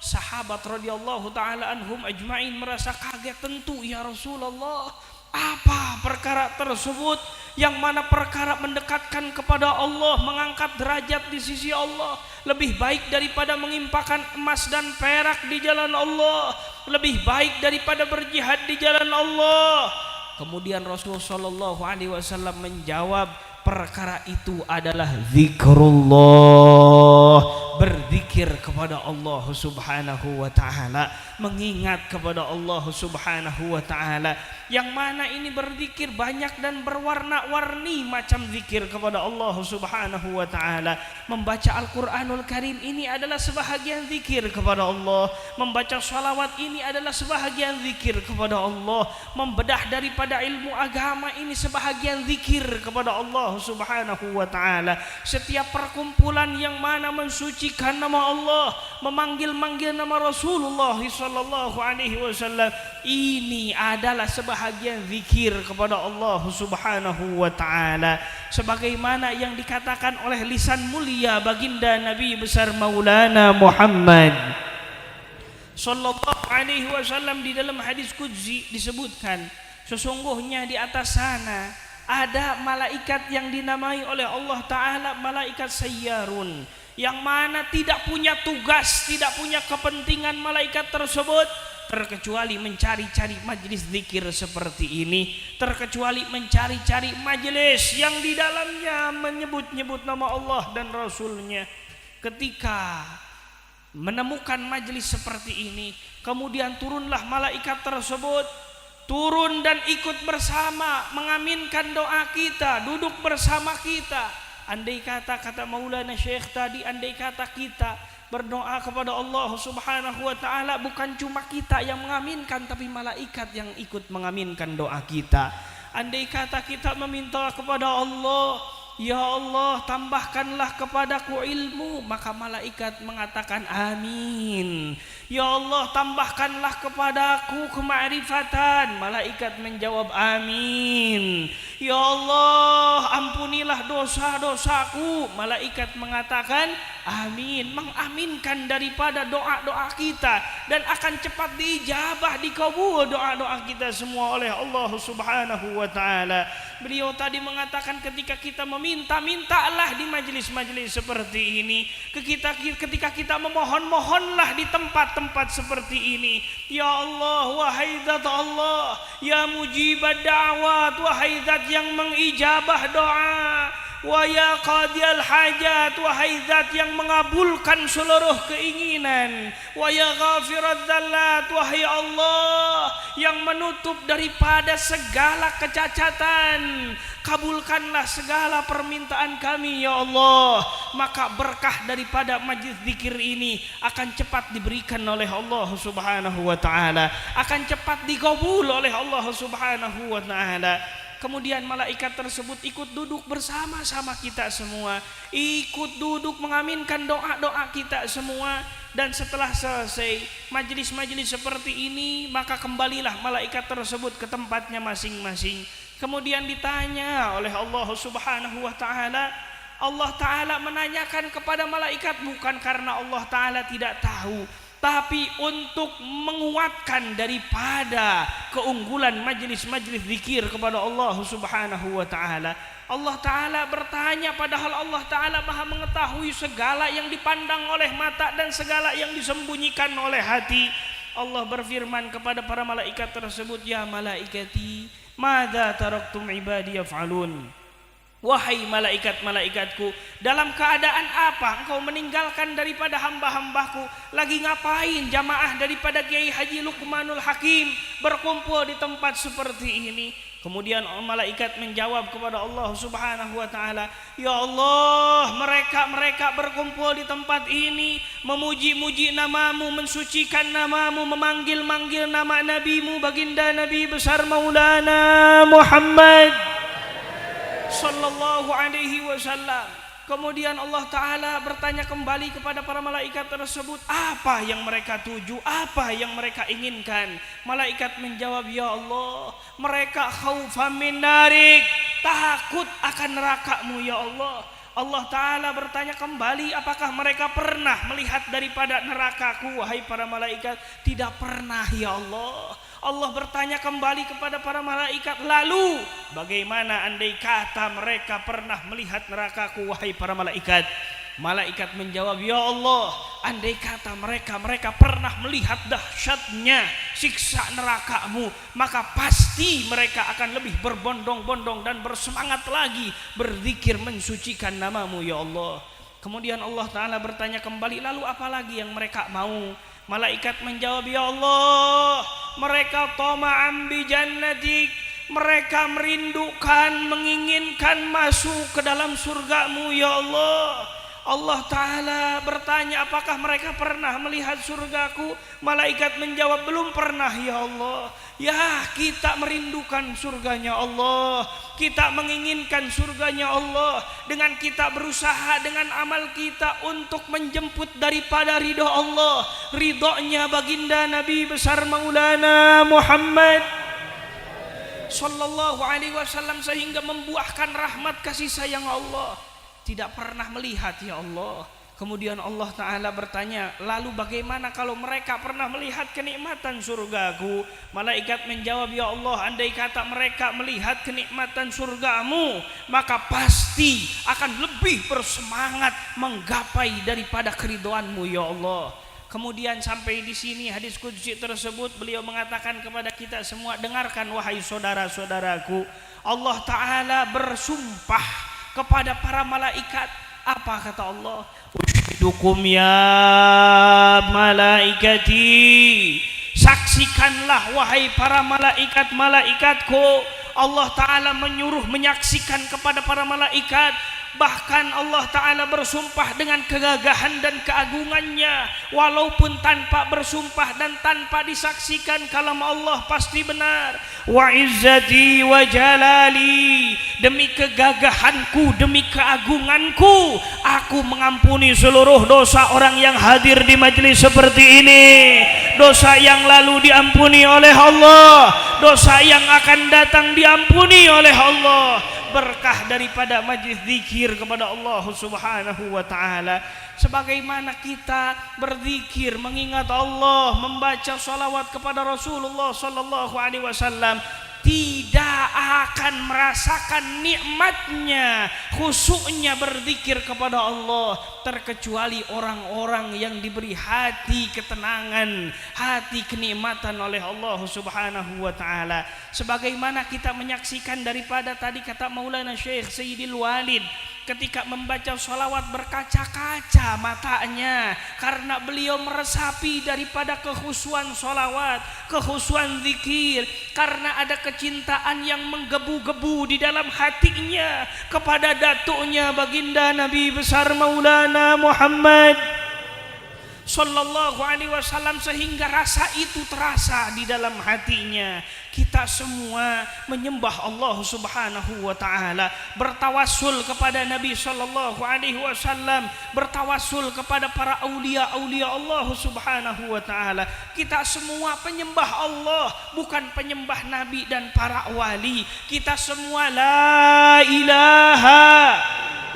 Speaker 1: Sahabat radhiyallahu taala anhum ajma'in merasa kaget, tentu ya Rasulullah, apa perkara tersebut yang mana perkara mendekatkan kepada Allah, mengangkat derajat di sisi Allah, lebih baik daripada mengimpakkan emas dan perak di jalan Allah, lebih baik daripada berjihad di jalan Allah. Kemudian Rasulullah sallallahu alaihi wasallam menjawab, perkara itu adalah zikrullah, berzikir kepada Allah Subhanahu wa taala, mengingat kepada Allah Subhanahu wa taala, yang mana ini berzikir banyak dan berwarna-warni macam zikir kepada Allah Subhanahu wa taala. Membaca Al-Qur'anul Karim ini adalah sebahagian zikir kepada Allah, membaca shalawat ini adalah sebahagian zikir kepada Allah, membedah daripada ilmu agama ini sebahagian zikir kepada Allah Subhanahu wa taala. Setiap perkumpulan yang mana mensucikan nama Allah, memanggil-manggil nama Rasulullah sallallahu alaihi wasallam, ini adalah sebahagian zikir kepada Allah Subhanahu wa taala, sebagaimana yang dikatakan oleh lisan mulia baginda Nabi besar Maulana Muhammad sallallahu alaihi wasallam. Di dalam hadis qudsi disebutkan, sesungguhnya di atas sana ada malaikat yang dinamai oleh Allah taala malaikat sayyarun, yang mana tidak punya tugas, tidak punya kepentingan malaikat tersebut terkecuali mencari-cari majelis zikir seperti ini, terkecuali mencari-cari majelis yang di dalamnya menyebut-nyebut nama Allah dan Rasulnya. Ketika menemukan majelis seperti ini, kemudian turunlah malaikat tersebut, turun dan ikut bersama mengaminkan doa kita, duduk bersama kita. Andai kata Maulana Syekh tadi, andai kata kita berdoa kepada Allah Subhanahu wa taala, bukan cuma kita yang mengaminkan, tapi malaikat yang ikut mengaminkan doa kita. Andai kata kita meminta kepada Allah, ya Allah tambahkanlah kepadaku ilmu, maka malaikat mengatakan amin. Ya Allah tambahkanlah kepadaku kemakrifatan, malaikat menjawab amin. Ya Allah ampunilah dosa-dosaku, malaikat mengatakan amin, mengaminkan daripada doa-doa kita, dan akan cepat diijabah, dikabul doa-doa kita semua oleh Allah Subhanahu wa taala. Beliau tadi mengatakan ketika kita meminta-mintalah di majelis-majelis seperti ini, ketika kita memohon-mohonlah di tempat-tempat seperti ini. Ya Allah, wahai zat Allah, ya mujibad da'wat, wahai zat yang mengijabah doa, wa ya qadiyal hajat, wahai zat yang mengabulkan seluruh keinginan, wa ya ghafiraz zallat, wahai Allah yang menutup daripada segala kecacatan, kabulkanlah segala permintaan kami ya Allah. Maka berkah daripada majlis zikir ini akan cepat diberikan oleh Allah Subhanahu wa taala, akan cepat dikabul oleh Allah Subhanahu wa taala. Kemudian malaikat tersebut ikut duduk bersama-sama kita semua, ikut duduk mengaminkan doa-doa kita semua. Dan setelah selesai majelis-majelis seperti ini, maka kembalilah malaikat tersebut ke tempatnya masing-masing. Kemudian ditanya oleh Allah Subhanahu wa taala, Allah taala menanyakan kepada malaikat bukan karena Allah taala tidak tahu, tapi untuk menguatkan daripada keunggulan majelis-majelis zikir kepada Allah Subhanahu wa taala. Allah taala bertanya padahal Allah taala Maha mengetahui segala yang dipandang oleh mata dan segala yang disembunyikan oleh hati. Allah berfirman kepada para malaikat tersebut, ya malaikati, madza taraktum ibadi yaf'alun. Wahai malaikat-malaikatku, dalam keadaan apa engkau meninggalkan daripada hamba-hambaku? Lagi ngapain jamaah daripada Kiai Haji Luqmanul Hakim berkumpul di tempat seperti ini? Kemudian malaikat menjawab kepada Allah Subhanahu wa taala, "Ya Allah, mereka berkumpul di tempat ini memuji-muji namamu, mensucikan namamu, memanggil-manggil nama nabimu, baginda Nabi besar Maulana Muhammad sallallahu alaihi wasallam." Kemudian Allah Ta'ala bertanya kembali kepada para malaikat tersebut, apa yang mereka tuju, apa yang mereka inginkan? Malaikat menjawab, "Ya Allah, mereka khaufan min narik, takut akan neraka-Mu ya Allah." Allah Ta'ala bertanya kembali, apakah mereka pernah melihat daripada neraka-Ku? Wahai para malaikat, tidak pernah ya Allah. Allah bertanya kembali kepada para malaikat, lalu bagaimana andai kata mereka pernah melihat neraka-Ku? Wahai para malaikat, malaikat menjawab, "Ya Allah, andai kata mereka pernah melihat dahsyatnya siksa neraka-Mu, maka pasti mereka akan lebih berbondong-bondong dan bersemangat lagi berzikir mensucikan nama-Mu ya Allah." Kemudian Allah Ta'ala bertanya kembali, lalu apa lagi yang mereka mau? Malaikat menjawab, "Ya Allah, mereka tama'an bi jannatik, mereka merindukan, menginginkan masuk ke dalam surga-Mu ya Allah." Allah Ta'ala bertanya, apakah mereka pernah melihat surgaku? Malaikat menjawab, belum pernah ya Allah. Ya, kita merindukan surganya Allah, kita menginginkan surganya Allah, dengan kita berusaha dengan amal kita untuk menjemput daripada ridho Allah, ridhonya baginda Nabi besar Maulana Muhammad sallallahu alaihi wasallam, sehingga membuahkan rahmat kasih sayang Allah. Tidak pernah melihat ya Allah. Kemudian Allah Ta'ala bertanya, lalu bagaimana kalau mereka pernah melihat kenikmatan surgaku? Malaikat menjawab, ya Allah, andai kata mereka melihat kenikmatan surgamu, maka pasti akan lebih bersemangat menggapai daripada keridhoanmu ya Allah. Kemudian sampai di sini hadis qudsi tersebut, beliau mengatakan kepada kita semua, dengarkan wahai saudara-saudaraku, Allah Ta'ala bersumpah kepada para malaikat. Apa kata Allah? Ushidukum ya malaikati, saksikanlah wahai para malaikat-malaikatku. Allah Ta'ala menyuruh menyaksikan kepada para malaikat. Bahkan Allah Ta'ala bersumpah dengan kegagahan dan keagungannya, walaupun tanpa bersumpah dan tanpa disaksikan, kalam Allah pasti benar. Wa izzati wa jalali, demi kegagahanku, demi keagunganku, aku mengampuni seluruh dosa orang yang hadir di majelis seperti ini. Dosa yang lalu diampuni oleh Allah, dosa yang akan datang diampuni oleh Allah, berkah daripada majlis zikir kepada Allah Subhanahu wa taala. Sebagaimana kita berzikir mengingat Allah, membaca salawat kepada Rasulullah sallallahu alaihi wasallam, tidak akan merasakan nikmatnya, khusyuknya berzikir kepada Allah, terkecuali orang-orang yang diberi hati ketenangan, hati kenikmatan oleh Allah Subhanahu wa taala. Sebagaimana kita menyaksikan daripada tadi kata Maulana Syekh Sayyidil Walid, ketika membaca salawat berkaca-kaca matanya karena beliau meresapi daripada kekhusyuan salawat, kekhusyuan zikir, karena ada kecintaan yang menggebu-gebu di dalam hatinya kepada datuknya baginda Nabi besar Maulana Muhammad sallallahu alaihi wasallam, sehingga rasa itu terasa di dalam hatinya. Kita semua menyembah Allah Subhanahu wa taala, bertawassul kepada Nabi sallallahu alaihi wasallam, bertawassul kepada para aulia-aulia Allah Subhanahu wa taala. Kita semua penyembah Allah, bukan penyembah Nabi dan para wali. Kita semua la ilaha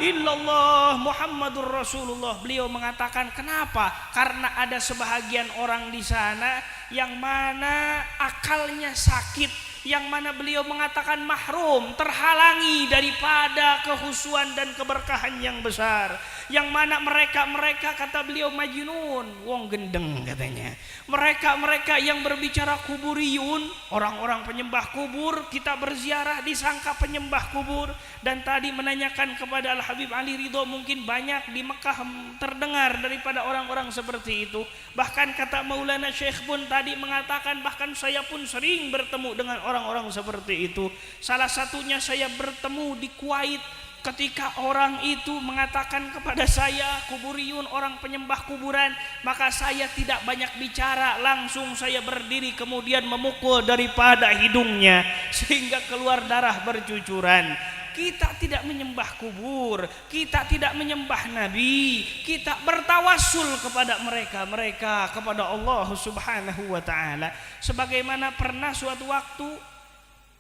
Speaker 1: illallah Muhammadur Rasulullah. Beliau mengatakan kenapa? Karena ada sebahagian orang di sana yang mana akalnya sakit, yang mana beliau mengatakan mahrum, terhalangi daripada kekhusyuan dan keberkahan yang besar, Yang mana mereka kata beliau majnun, wong gendeng katanya. Mereka yang berbicara kuburiyun, orang-orang penyembah kubur, kita berziarah disangka penyembah kubur. Dan tadi menanyakan kepada Al Habib Ali Ridho, mungkin banyak di Mekah terdengar daripada orang-orang seperti itu. Bahkan kata Maulana Syekh pun tadi mengatakan, bahkan saya pun sering bertemu dengan orang-orang seperti itu. Salah satunya saya bertemu di Kuwait, ketika orang itu mengatakan kepada saya kuburiyun, orang penyembah kuburan, maka saya tidak banyak bicara, langsung saya berdiri kemudian memukul daripada hidungnya sehingga keluar darah bercucuran. Kita tidak menyembah kubur, kita tidak menyembah nabi, kita bertawassul kepada mereka kepada Allah Subhanahu wa taala. Sebagaimana pernah suatu waktu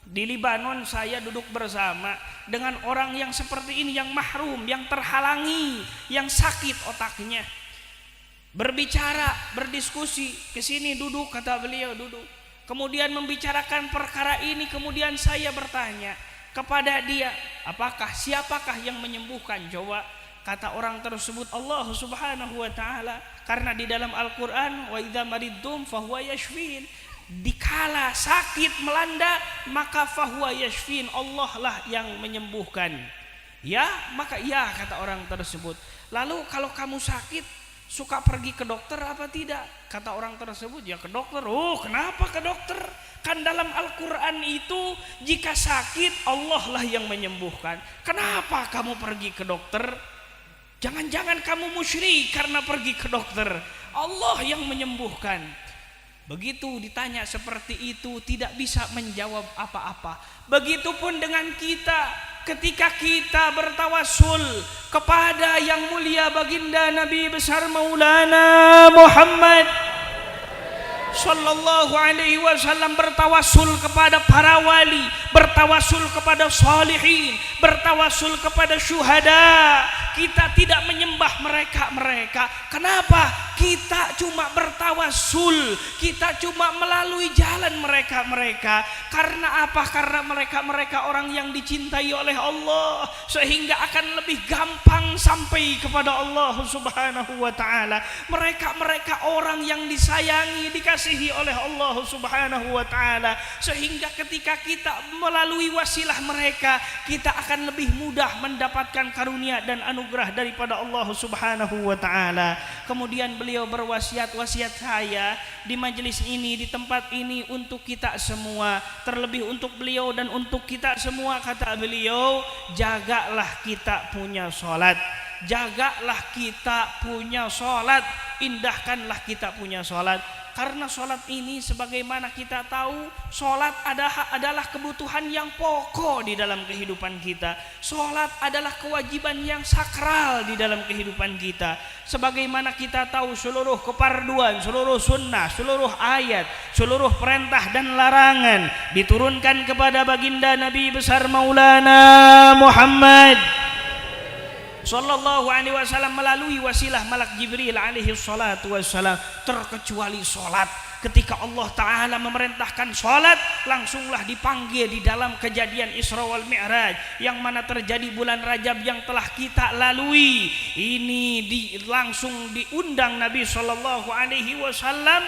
Speaker 1: di Libanon saya duduk bersama dengan orang yang seperti ini, yang mahrum, yang terhalangi, yang sakit otaknya. Berbicara, berdiskusi, ke sini duduk, kata beliau duduk. Kemudian membicarakan perkara ini, kemudian saya bertanya kepada dia, siapakah yang menyembuhkan? Coba, kata orang tersebut Allah Subhanahu wa taala, karena di dalam Al-Qur'an wa idza maridtum fahuwa yashfin. Dikala sakit melanda maka fahuwa yashfin, Allah lah yang menyembuhkan. Ya, maka ya, kata orang tersebut. Lalu kalau kamu sakit suka pergi ke dokter apa tidak? Kata orang tersebut, ya ke dokter. Oh, kenapa ke dokter? Kan dalam Al-Quran itu jika sakit Allah lah yang menyembuhkan. Kenapa kamu pergi ke dokter? Jangan-jangan kamu musyrik karena pergi ke dokter. Allah yang menyembuhkan. Begitu ditanya seperti itu tidak bisa menjawab apa-apa. Begitupun dengan kita, ketika kita bertawassul kepada yang mulia baginda Nabi besar Maulana Muhammad sallallahu alaihi wasallam, bertawassul kepada para wali, bertawassul kepada salihin, bertawassul kepada syuhada. Kita tidak menyembah mereka. Kenapa? Kita cuma bertawassul, kita cuma melalui jalan mereka. Karena apa? Karena mereka orang yang dicintai oleh Allah, sehingga akan lebih gampang sampai kepada Allah Subhanahu wa taala. Mereka orang yang disayangi, dikasihi oleh Allah Subhanahu wa taala, sehingga ketika kita melalui wasilah mereka, kita akan lebih mudah mendapatkan karunia dan anugerah daripada Allah Subhanahu wa taala. Kemudian beliau berwasiat saya di majelis ini, di tempat ini, untuk kita semua, terlebih untuk beliau dan untuk kita semua. Kata beliau, jagalah kita punya sholat, jagalah kita punya sholat, indahkanlah kita punya sholat. Karena sholat ini sebagaimana kita tahu, sholat adalah kebutuhan yang pokok di dalam kehidupan kita. Sholat adalah kewajiban yang sakral di dalam kehidupan kita. Sebagaimana kita tahu seluruh keparduan, seluruh sunnah, seluruh ayat, seluruh perintah dan larangan diturunkan kepada baginda Nabi besar Maulana Muhammad sallallahu alaihi wasallam melalui wasilah malak Jibril alaihi salatu wassalam, terkecuali salat. Ketika Allah Ta'ala memerintahkan salat, langsunglah dipanggil di dalam kejadian Isra wal Mi'raj yang mana terjadi bulan Rajab yang telah kita lalui. Ini langsung diundang Nabi sallallahu alaihi wasallam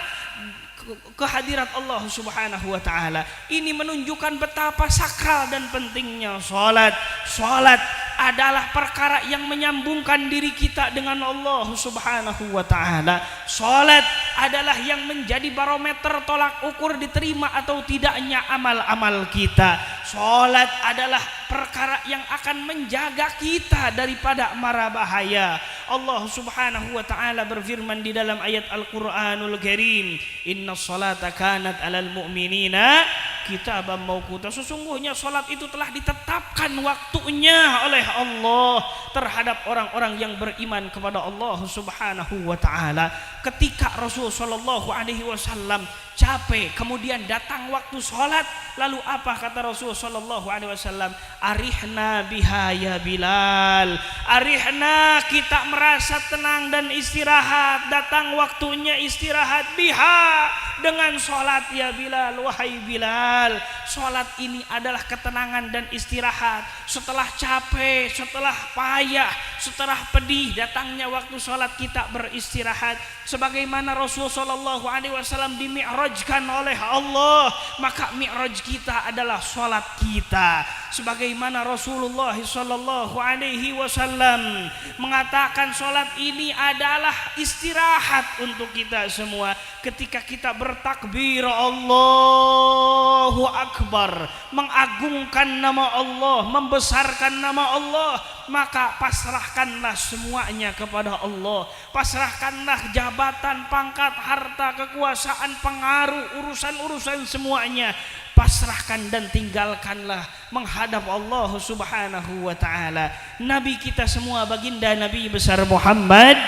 Speaker 1: kehadirat Allah Subhanahu wa taala. Ini menunjukkan betapa sakral dan pentingnya salat. Salat adalah perkara yang menyambungkan diri kita dengan Allah Subhanahu wa taala. Salat adalah yang menjadi barometer tolak ukur diterima atau tidaknya amal-amal kita. Salat adalah perkara yang akan menjaga kita daripada mara bahaya. Allah Subhanahu wa taala berfirman di dalam ayat Al-Qur'anul Karim, "Innas salata kanat 'alal mu'minina kitaban mauquta." Sesungguhnya salat itu telah ditetapkan waktunya oleh Allah terhadap orang-orang yang beriman kepada Allah Subhanahu wa taala. Ketika Rasul sallallahu alaihi wasallam capek, kemudian datang waktu salat, lalu apa kata Rasul sallallahu alaihi wasallam? Arihna biha ya Bilal. Arihna, kita merasa tenang dan istirahat. Datang waktunya istirahat, biha dengan sholat ya Bilal. Wahai Bilal, sholat ini adalah ketenangan dan istirahat. Setelah capek, setelah payah, setelah pedih, datangnya waktu sholat kita beristirahat. Sebagaimana Rasul sallallahu alaihi wasallam dimi'rajkan oleh Allah, maka mi'raj kita adalah sholat kita. Sebagaimana Rasulullah sallallahu alaihi wasallam mengatakan sholat ini adalah istirahat untuk kita semua. Ketika kita bertakbir Allahu Akbar, mengagungkan nama Allah, membesarkan nama Allah, maka pasrahkanlah semuanya kepada Allah. Pasrahkanlah jabatan, pangkat, harta, kekuasaan, pengaruh, urusan-urusan semuanya. Pasrahkan dan tinggalkanlah menghadap Allah Subhanahu wa ta'ala. Nabi kita semua, baginda Nabi besar Muhammad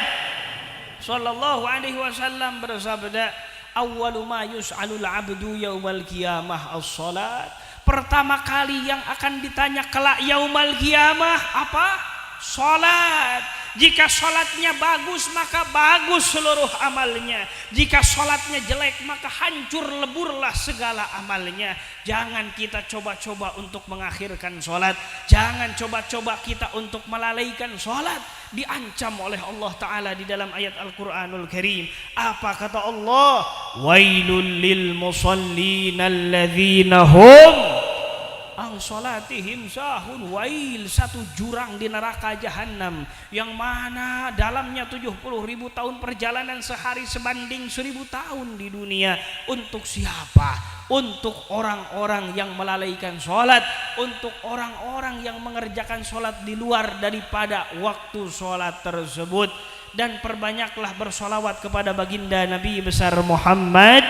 Speaker 1: sallallahu alaihi wasallam bersabda, awwalu ma yus'alul 'abdu yaumal qiyamah as-salat. Pertama kali yang akan ditanya kelak yaumal qiyamah apa? Salat. Jika salatnya bagus, maka bagus seluruh amalnya. Jika salatnya jelek, maka hancur leburlah segala amalnya. Jangan kita coba-coba untuk mengakhirkan salat. Jangan coba-coba kita untuk melalaikan salat. Diancam oleh Allah Ta'ala di dalam ayat Al-Quranul Karim. Apa kata Allah? Wailul lil musallin alladzina hum ang salatihim sahun. Wail, satu jurang di neraka jahanam yang mana dalamnya 70.000 tahun perjalanan sehari sebanding 1.000 tahun di dunia. Untuk siapa? Untuk orang-orang yang melalaikan sholat, untuk orang-orang yang mengerjakan sholat di luar daripada waktu sholat tersebut. Dan perbanyaklah bersolawat kepada baginda Nabi besar Muhammad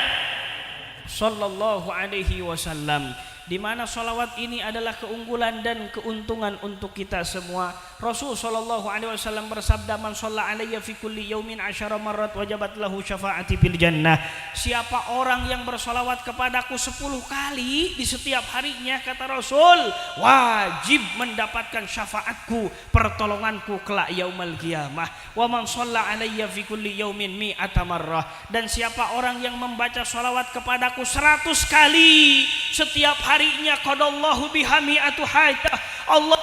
Speaker 1: sallallahu alaihi wasallam, di mana sholawat ini adalah keunggulan dan keuntungan untuk kita semua. Rasul sallallahu alaihi wasallam bersabda, man shalla alayya fi kulli yaumin 10 marrat wajabat lahu syafaati fil jannah. Siapa orang yang bersolawat kepadaku 10 kali di setiap harinya, kata Rasul, wajib mendapatkan syafaatku, pertolonganku kelak yaumul qiyamah. Wa man shalla alayya fi kulli yaumin mi'ata marrah. Dan siapa orang yang membaca sholawat kepadaku 100 kali setiap harinya, qadallahu biha mi'atu hajah, Allah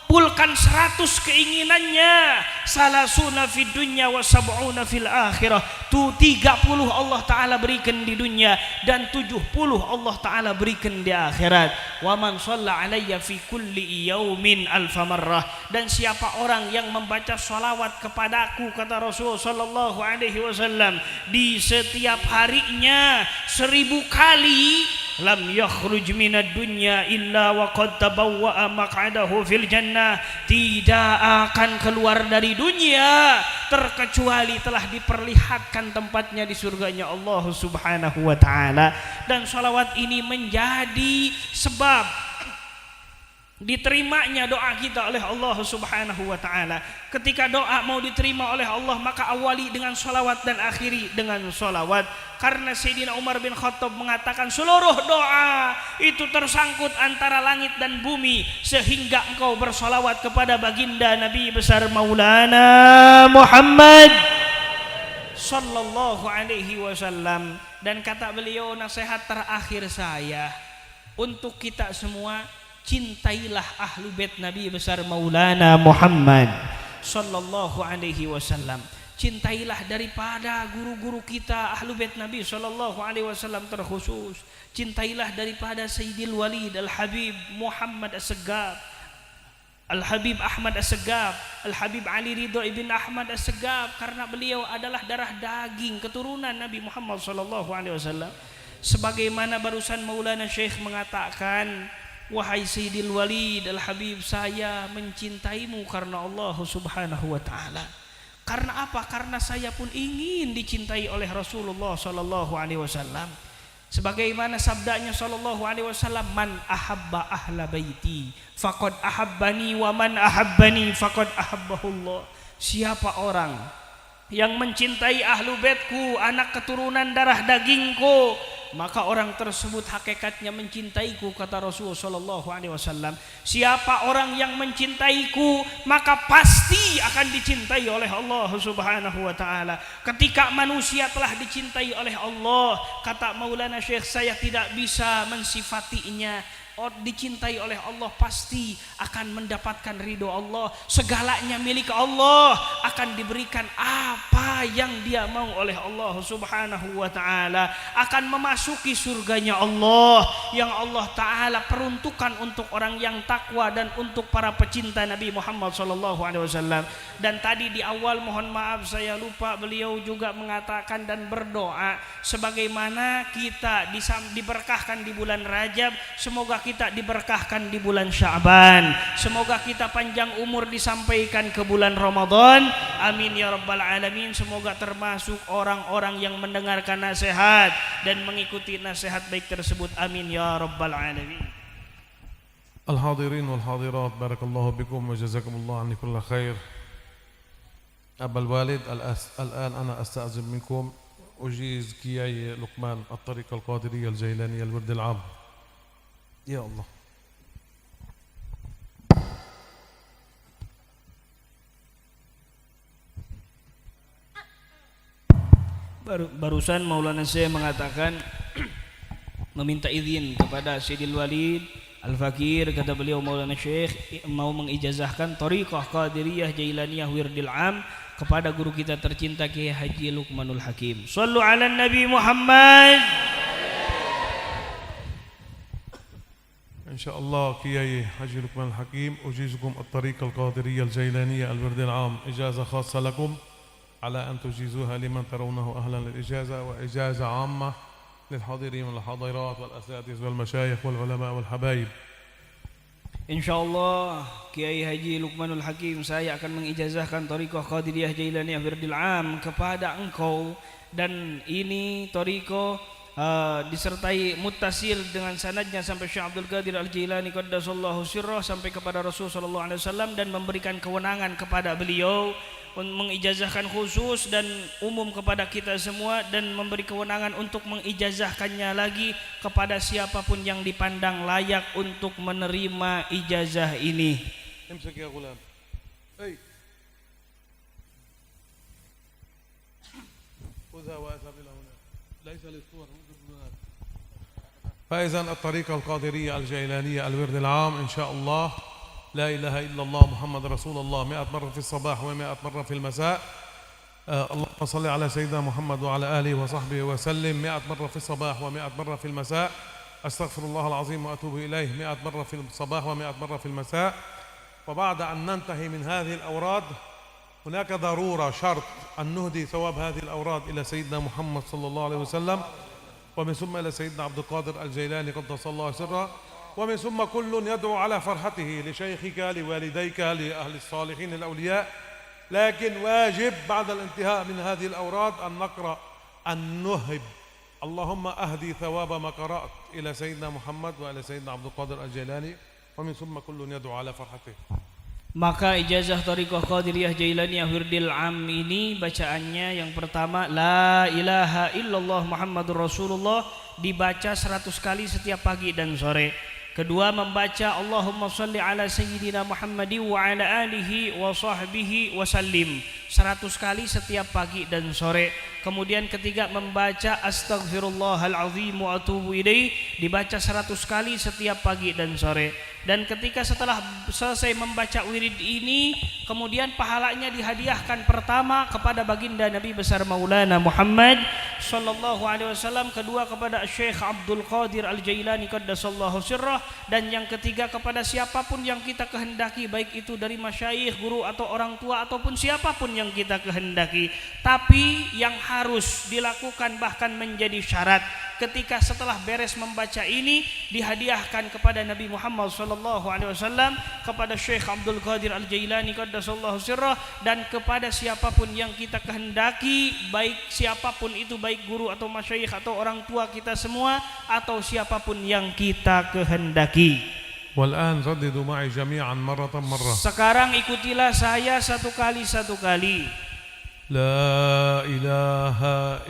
Speaker 1: kabulkan 100 keinginannya. Salasuna fid dunya wa sab'una fil akhirah. Tu 30 Allah Ta'ala berikan di dunia dan 70 Allah Ta'ala berikan di akhirat. Wa man shalla alayya fi kulli yaumin alfa marrah. Dan siapa orang yang membaca salawat kepadaku, kata Rasul sallallahu alaihi wasallam, di setiap harinya 1000 kali, lam yakhruj minad dunya illa wa qad tabawwa'a maq'adahu fil jannah. Tidak akan keluar dari dunia terkecuali telah diperlihatkan tempatnya di surganya Allah Subhanahu wa ta'ala. Dan salawat ini menjadi sebab diterimanya doa kita oleh Allah Subhanahu wa ta'ala. Ketika doa mau diterima oleh Allah, maka awali dengan salawat dan akhiri dengan salawat. Karena Sayyidina Umar bin Khattab mengatakan, seluruh doa itu tersangkut antara langit dan bumi, sehingga engkau bersalawat kepada baginda Nabi besar Maulana Muhammad sallallahu alaihi wasallam. Dan kata beliau, nasihat terakhir saya untuk kita semua, cintailah ahlu bait Nabi besar Maulana Muhammad sallallahu alaihi wasallam. Cintailah daripada guru-guru kita ahlu bait Nabi sallallahu alaihi wasallam terkhusus. Cintailah daripada Sayyidil Walid Al-Habib Muhammad As-Segaf, Al-Habib Ahmad As-Segaf, Al-Habib Ali Ridho ibn Ahmad As-Segaf, karena beliau adalah darah daging keturunan Nabi Muhammad sallallahu alaihi wasallam. Sebagaimana barusan Maulana Syekh mengatakan, wahai Sayyidil Walid Al-Habib, saya mencintaimu karena Allah Subhanahu wa ta'ala. Karena apa? Karena saya pun ingin dicintai oleh Rasulullah sallallahu alaihi wasallam. Sebagaimana sabdanya sallallahu alaihi wasallam, man ahabba ahla baiti faqad ahabbani wa man ahabbani faqad ahabbahullah. Siapa orang yang mencintai ahlu baitku, anak keturunan darah dagingku, maka orang tersebut hakikatnya mencintaiku, kata Rasulullah sallallahu alaihi wasallam. Siapa orang yang mencintaiku, maka pasti akan dicintai oleh Allah Subhanahu wa taala. Ketika manusia telah dicintai oleh Allah, kata Maulana Syekh, saya tidak bisa mensifatinya. Dicintai oleh Allah pasti akan mendapatkan ridho Allah. Segalanya milik Allah, akan diberikan apa yang dia mau oleh Allah Subhanahu wa taala, akan memasuki surganya Allah yang Allah taala peruntukan untuk orang yang takwa dan untuk para pecinta Nabi Muhammad sallallahu alaihi wasallam. Dan tadi di awal, mohon maaf saya lupa, beliau juga mengatakan dan berdoa sebagaimana kita diberkahkan di bulan Rajab, semoga kita diberkahkan di bulan Sya'ban, semoga kita panjang umur disampaikan ke bulan Ramadan, amin ya rabbal alamin. Semoga termasuk orang-orang yang mendengarkan nasihat dan mengikuti nasihat baik tersebut, amin ya rabbal alamin.
Speaker 2: Al-hadirin wal-hadirat, barakallahu bikum wa jazakumullah anni kulla khair. أبا الوالد الآن أنا أستأذن منكم أجيز كياي لقمان الطريقة القادرية الجيلانية الورد العام. يا الله.
Speaker 1: Barusan Maulana saya mengatakan meminta izin kepada Sayyidil Walid Al-Fakir, kata beliau Maulana Syekh mau mengijazahkan Thariqah Qadiriyah Jailaniyah Wirdil Am kepada guru kita tercinta Kiai Haji Luqmanul Hakim. Shallu ala Nabi Muhammad.
Speaker 2: إن شاء الله كياي حجي لقمان الحكيم أجيزكم الطريقة القادرية الجيلانية الورد العام إجازة خاصة لكم على أن تجيزوها لمن ترونه أهلا للإجازة، وإجازة عامة للحاضرين والحاضرات والأساتذة والمشايخ والعلماء والحبايب.
Speaker 1: Insyaallah Kiai Haji Luqmanul Hakim, saya akan mengijazahkan Thariqah Qadiriyah Jailaniyah Wirdil Am kepada engkau, dan ini thariqah disertai muttasil dengan sanadnya sampai Syekh Abdul Qadir Al-Jailani qaddasallahu sirrah sampai kepada Rasul sallallahu alaihi wasallam, dan memberikan kewenangan kepada beliau mengijazahkan khusus dan umum kepada kita semua, dan memberi kewenangan untuk mengijazahkannya lagi kepada siapapun yang dipandang layak untuk menerima ijazah ini.
Speaker 2: امسك يا غلام. اي خذها واذهب الى هنا. ليس للصور. فإذا الطريقة القادرية الجيلانية الورد العام إن شاء الله لا إله إلا الله محمد رسول الله 100 مرة في الصباح و100 مرة في المساء. اللهم صل على سيدنا محمد وعلى آله وصحبه وسلم 100 مرة في الصباح و100 مرة في المساء. أستغفر الله العظيم وأتوب إليه 100 مرة في الصباح و100 مرة في المساء. وبعد أن ننتهي من هذه الأوراد هناك ضرورة شرط أن نهدي ثواب هذه الأوراد إلى سيدنا محمد صلى الله عليه وسلم، ومن ثم إلى سيدنا عبد القادر الجيلاني قدس الله سره، ومن ثم كل يدعو على فرحته لشيخك لوالديك لأهل الصالحين الأولياء. لكن واجب بعد الانتهاء من هذه الأوراد أن نقرأ أن نهب اللهم أهدي ثواب ما قرأت إلى سيدنا محمد وإلى سيدنا عبد القادر الجيلاني، ومن ثم كل يدعو على فرحته.
Speaker 1: Maka ijazah Thariqah Qadiriyah Jailaniyah Wirdil Am ini bacaannya yang pertama La ilaha illallah Muhammadur Rasulullah dibaca 100 kali setiap pagi dan sore. Kedua, membaca Allahumma shalli ala sayyidina Muhammadin wa ala alihi wa sahbihi wa sallim 100 kali setiap pagi dan sore. Kemudian ketiga, membaca astaghfirullahal azim wa atubu ilaih dibaca 100 kali setiap pagi dan sore. Dan ketika setelah selesai membaca wirid ini, kemudian pahalanya dihadiahkan pertama kepada baginda Nabi besar Maulana Muhammad sallallahu alaihi wasallam, kedua kepada Syekh Abdul Qadir Al-Jailani qaddasallahu sirrah, dan yang ketiga kepada siapapun yang kita kehendaki, baik itu dari masyayikh, guru atau orang tua ataupun siapapun yang kita kehendaki. Tapi yang harus dilakukan bahkan menjadi syarat, ketika setelah beres membaca ini dihadiahkan kepada Nabi Muhammad sallallahu alaihi wasallam, kepada Syekh Abdul Qadir Al-Jailani qaddasallahu sirrah, dan kepada siapapun yang kita kehendaki, baik siapapun itu, baik guru atau masyayikh atau orang tua kita semua atau siapapun yang kita kehendaki.
Speaker 2: والآن رددوا معي جميعا مرة مرة.
Speaker 1: Sekarang ikutilah saya satu kali.
Speaker 2: لا إله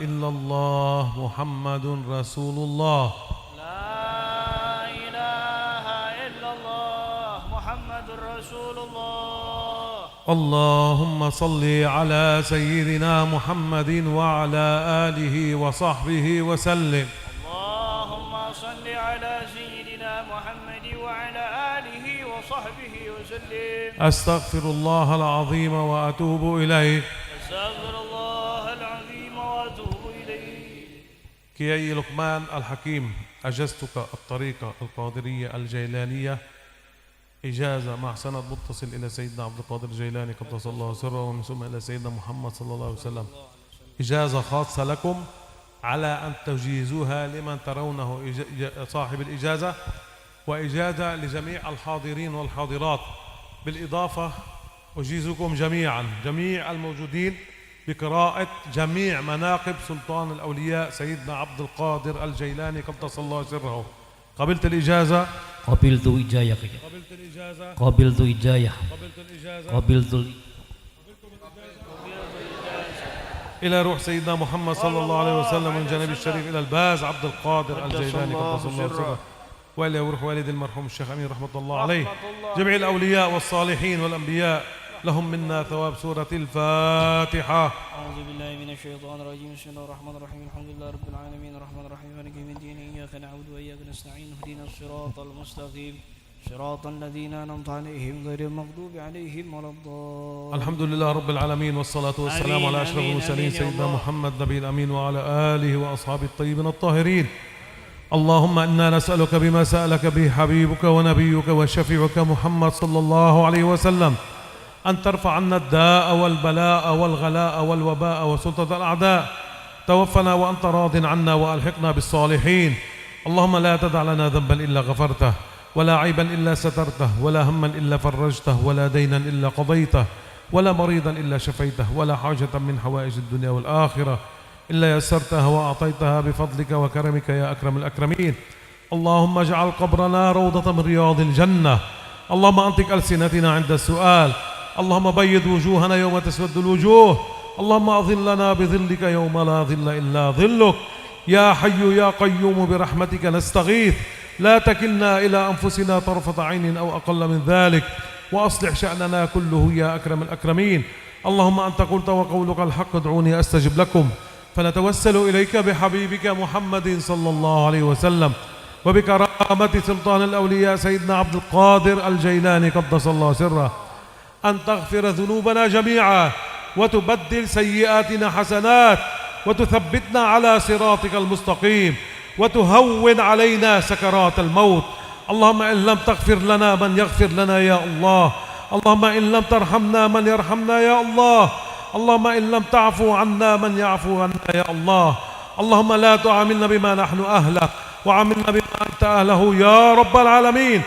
Speaker 2: إلا الله محمد رسول الله
Speaker 1: لا إله إلا الله محمد رسول الله
Speaker 2: اللهم صل على سيدنا محمد وعلى آله وصحبه وسلم
Speaker 1: اللهم صل على سيدنا محمد وعلى آله وصحبه وسلم
Speaker 2: أستغفر الله العظيم وأتوب إليه
Speaker 1: أستغفر الله العظيم وأتوب إليه.
Speaker 2: كي لقمان الحكيم أجزتك الطريقة القادرية الجيلانية إجازة مع سند متصل إلى سيدنا عبد القادر الجيلاني قدس الله سره، ومن ثم إلى سيدنا محمد صلى الله عليه وسلم، إجازة خاصة لكم على أن تجيزوها لمن ترونه صاحب الإجازة، وإجازة لجميع الحاضرين والحاضرات. بالإضافة أجيزكم جميعا جميع الموجودين بقراءة جميع مناقب سلطان الأولياء سيدنا عبد القادر الجيلاني قدس الله سره. قبلت الإجازة؟
Speaker 3: قبلت إجاية
Speaker 2: قبلت الإجازة؟
Speaker 3: قبلت إجاية
Speaker 2: قبلت الإجازة؟
Speaker 3: قبلت
Speaker 2: إلى روح سيدنا محمد صلى الله عليه وسلم من جانب الشريف إلى الباز عبد القادر الجيلاني قدس الله سره، وإلى روح والد المرحوم الشيخ أمين رحمة الله عليه، جميع الأولياء والصالحين والأنبياء، لهم منا ثواب سورة الفاتحة.
Speaker 1: أعوذ بالله من الشيطان الرجيم. بسم الله الرحمن الرحيم. الحمد لله رب العالمين الرحمن الرحيم مالك يوم الدين. إياك نعبد وإياك نستعين. اهدنا الصراط المستقيم صراط الذين أنعمت عليهم غير المغضوب عليهم ولا الضالين.
Speaker 2: الحمد لله رب العالمين، والصلاة والسلام على أشرف المرسلين سيدنا محمد نبي الأمين وعلى آله وأصحابه الطيبين الطاهرين. اللهم إنا نسألك بما سألك به حبيبك ونبيك وشفيعك محمد صلى الله عليه وسلم أن ترفع عنا الداء والبلاء والغلاء والوباء وسلطة الأعداء. توفنا وأنت راض عنا وألحقنا بالصالحين. اللهم لا تدع لنا ذنبا إلا غفرته، ولا عيبا إلا سترته، ولا هما إلا فرجته، ولا دينا إلا قضيته، ولا مريضا إلا شفيته، ولا حاجة من حوائج الدنيا والآخرة إلا يسرتها وأعطيتها بفضلك وكرمك يا أكرم الأكرمين. اللهم اجعل قبرنا روضة من رياض الجنة. اللهم أنطق ألسنتنا عند السؤال. اللهم بيض وجوهنا يوم تسود الوجوه. اللهم أظلنا بظلك يوم لا ظل إلا ظلك. يا حي يا قيوم برحمتك نستغيث، لا تكلنا إلى أنفسنا طرفة عين أو أقل من ذلك، وأصلح شأننا كله يا أكرم الأكرمين. اللهم أنت قلت وقولك الحق، ادعوني أستجب لكم. فنتوسل إليك بحبيبك محمد صلى الله عليه وسلم وبكرامة سلطان الأولياء سيدنا عبد القادر الجيلاني قدس الله سره أن تغفر ذنوبنا جميعا، وتبدل سيئاتنا حسنات، وتثبتنا على صراطك المستقيم، وتهون علينا سكرات الموت. اللهم إن لم تغفر لنا من يغفر لنا يا الله. اللهم إن لم ترحمنا من يرحمنا يا الله. اللهم إن لم تعفو عنا من يعفو عنا يا الله. اللهم لا تعاملنا بما نحن أهله، وعاملنا بما أنت أهله يا رب العالمين.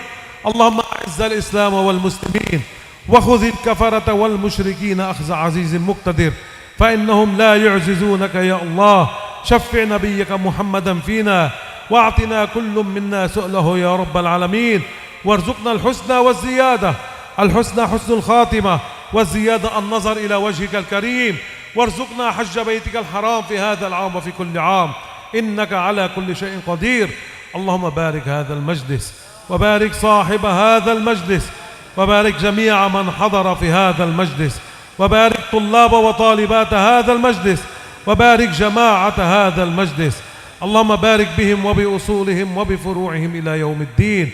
Speaker 2: اللهم أعز الإسلام والمسلمين، وخذ الكفرة والمشركين أخذ عزيز مقتدر، فإنهم لا يعجزونك يا الله. شفع نبيك محمدا فينا، واعطنا كل منا سؤله يا رب العالمين، وارزقنا الحسنى والزيادة. الحسنى حسن الخاتمة، والزيادة النظر إلى وجهك الكريم. وارزقنا حج بيتك الحرام في هذا العام وفي كل عام، إنك على كل شيء قدير. اللهم بارك هذا المجلس، وبارك صاحب هذا المجلس، وبارك جميع من حضر في هذا المجلس، وبارك طلاب وطالبات هذا المجلس، وبارك جماعة هذا المجلس. اللهم بارك بهم وبأصولهم وبفروعهم إلى يوم الدين.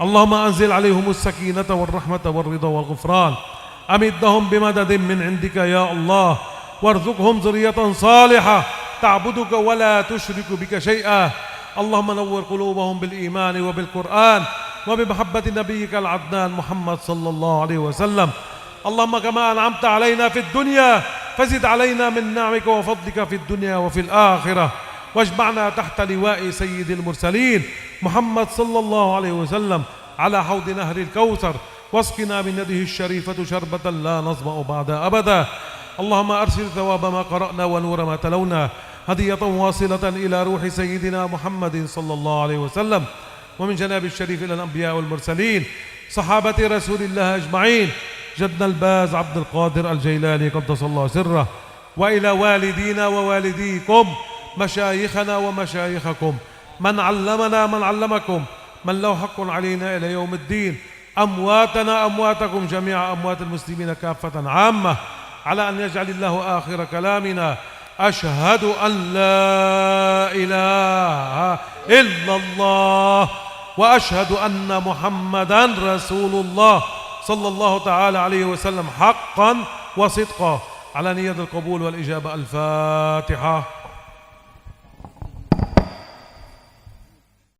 Speaker 2: اللهم أنزل عليهم السكينة والرحمة والرضا والغفران. أمدهم بمدد من عندك يا الله، وارزقهم ذرية صالحة تعبدك ولا تشرك بك شيئا. اللهم نور قلوبهم بالإيمان وبالقرآن وبمحبة نبيك العدنان محمد صلى الله عليه وسلم. اللهم كما أنعمت علينا في الدنيا فزد علينا من نعمك وفضلك في الدنيا وفي الآخرة، واجمعنا تحت لواء سيد المرسلين محمد صلى الله عليه وسلم على حوض نهر الكوثر، واسقنا من يده الشريفة شربة لا نظمأ بعدها أبدا. اللهم أرسل ثواب ما قرأنا ونور ما تلونا هدية واصلة إلى روح سيدنا محمد صلى الله عليه وسلم، ومن جناب الشريف إلى الأنبياء والمرسلين صحابة رسول الله أجمعين، جدنا الباز عبد القادر الجيلاني قدس الله سره، وإلى والدينا ووالديكم مشايخنا ومشايخكم من علمنا من علمكم من له حق علينا إلى يوم الدين أمواتنا أمواتكم جميع أموات المسلمين كافة عامة على أن يجعل الله آخر كلامنا أشهد أن لا إله إلا الله وأشهد أن محمدا رسول الله صلى الله تعالى عليه وسلم حقا وصدقا على نية القبول والإجابة. الفاتحة.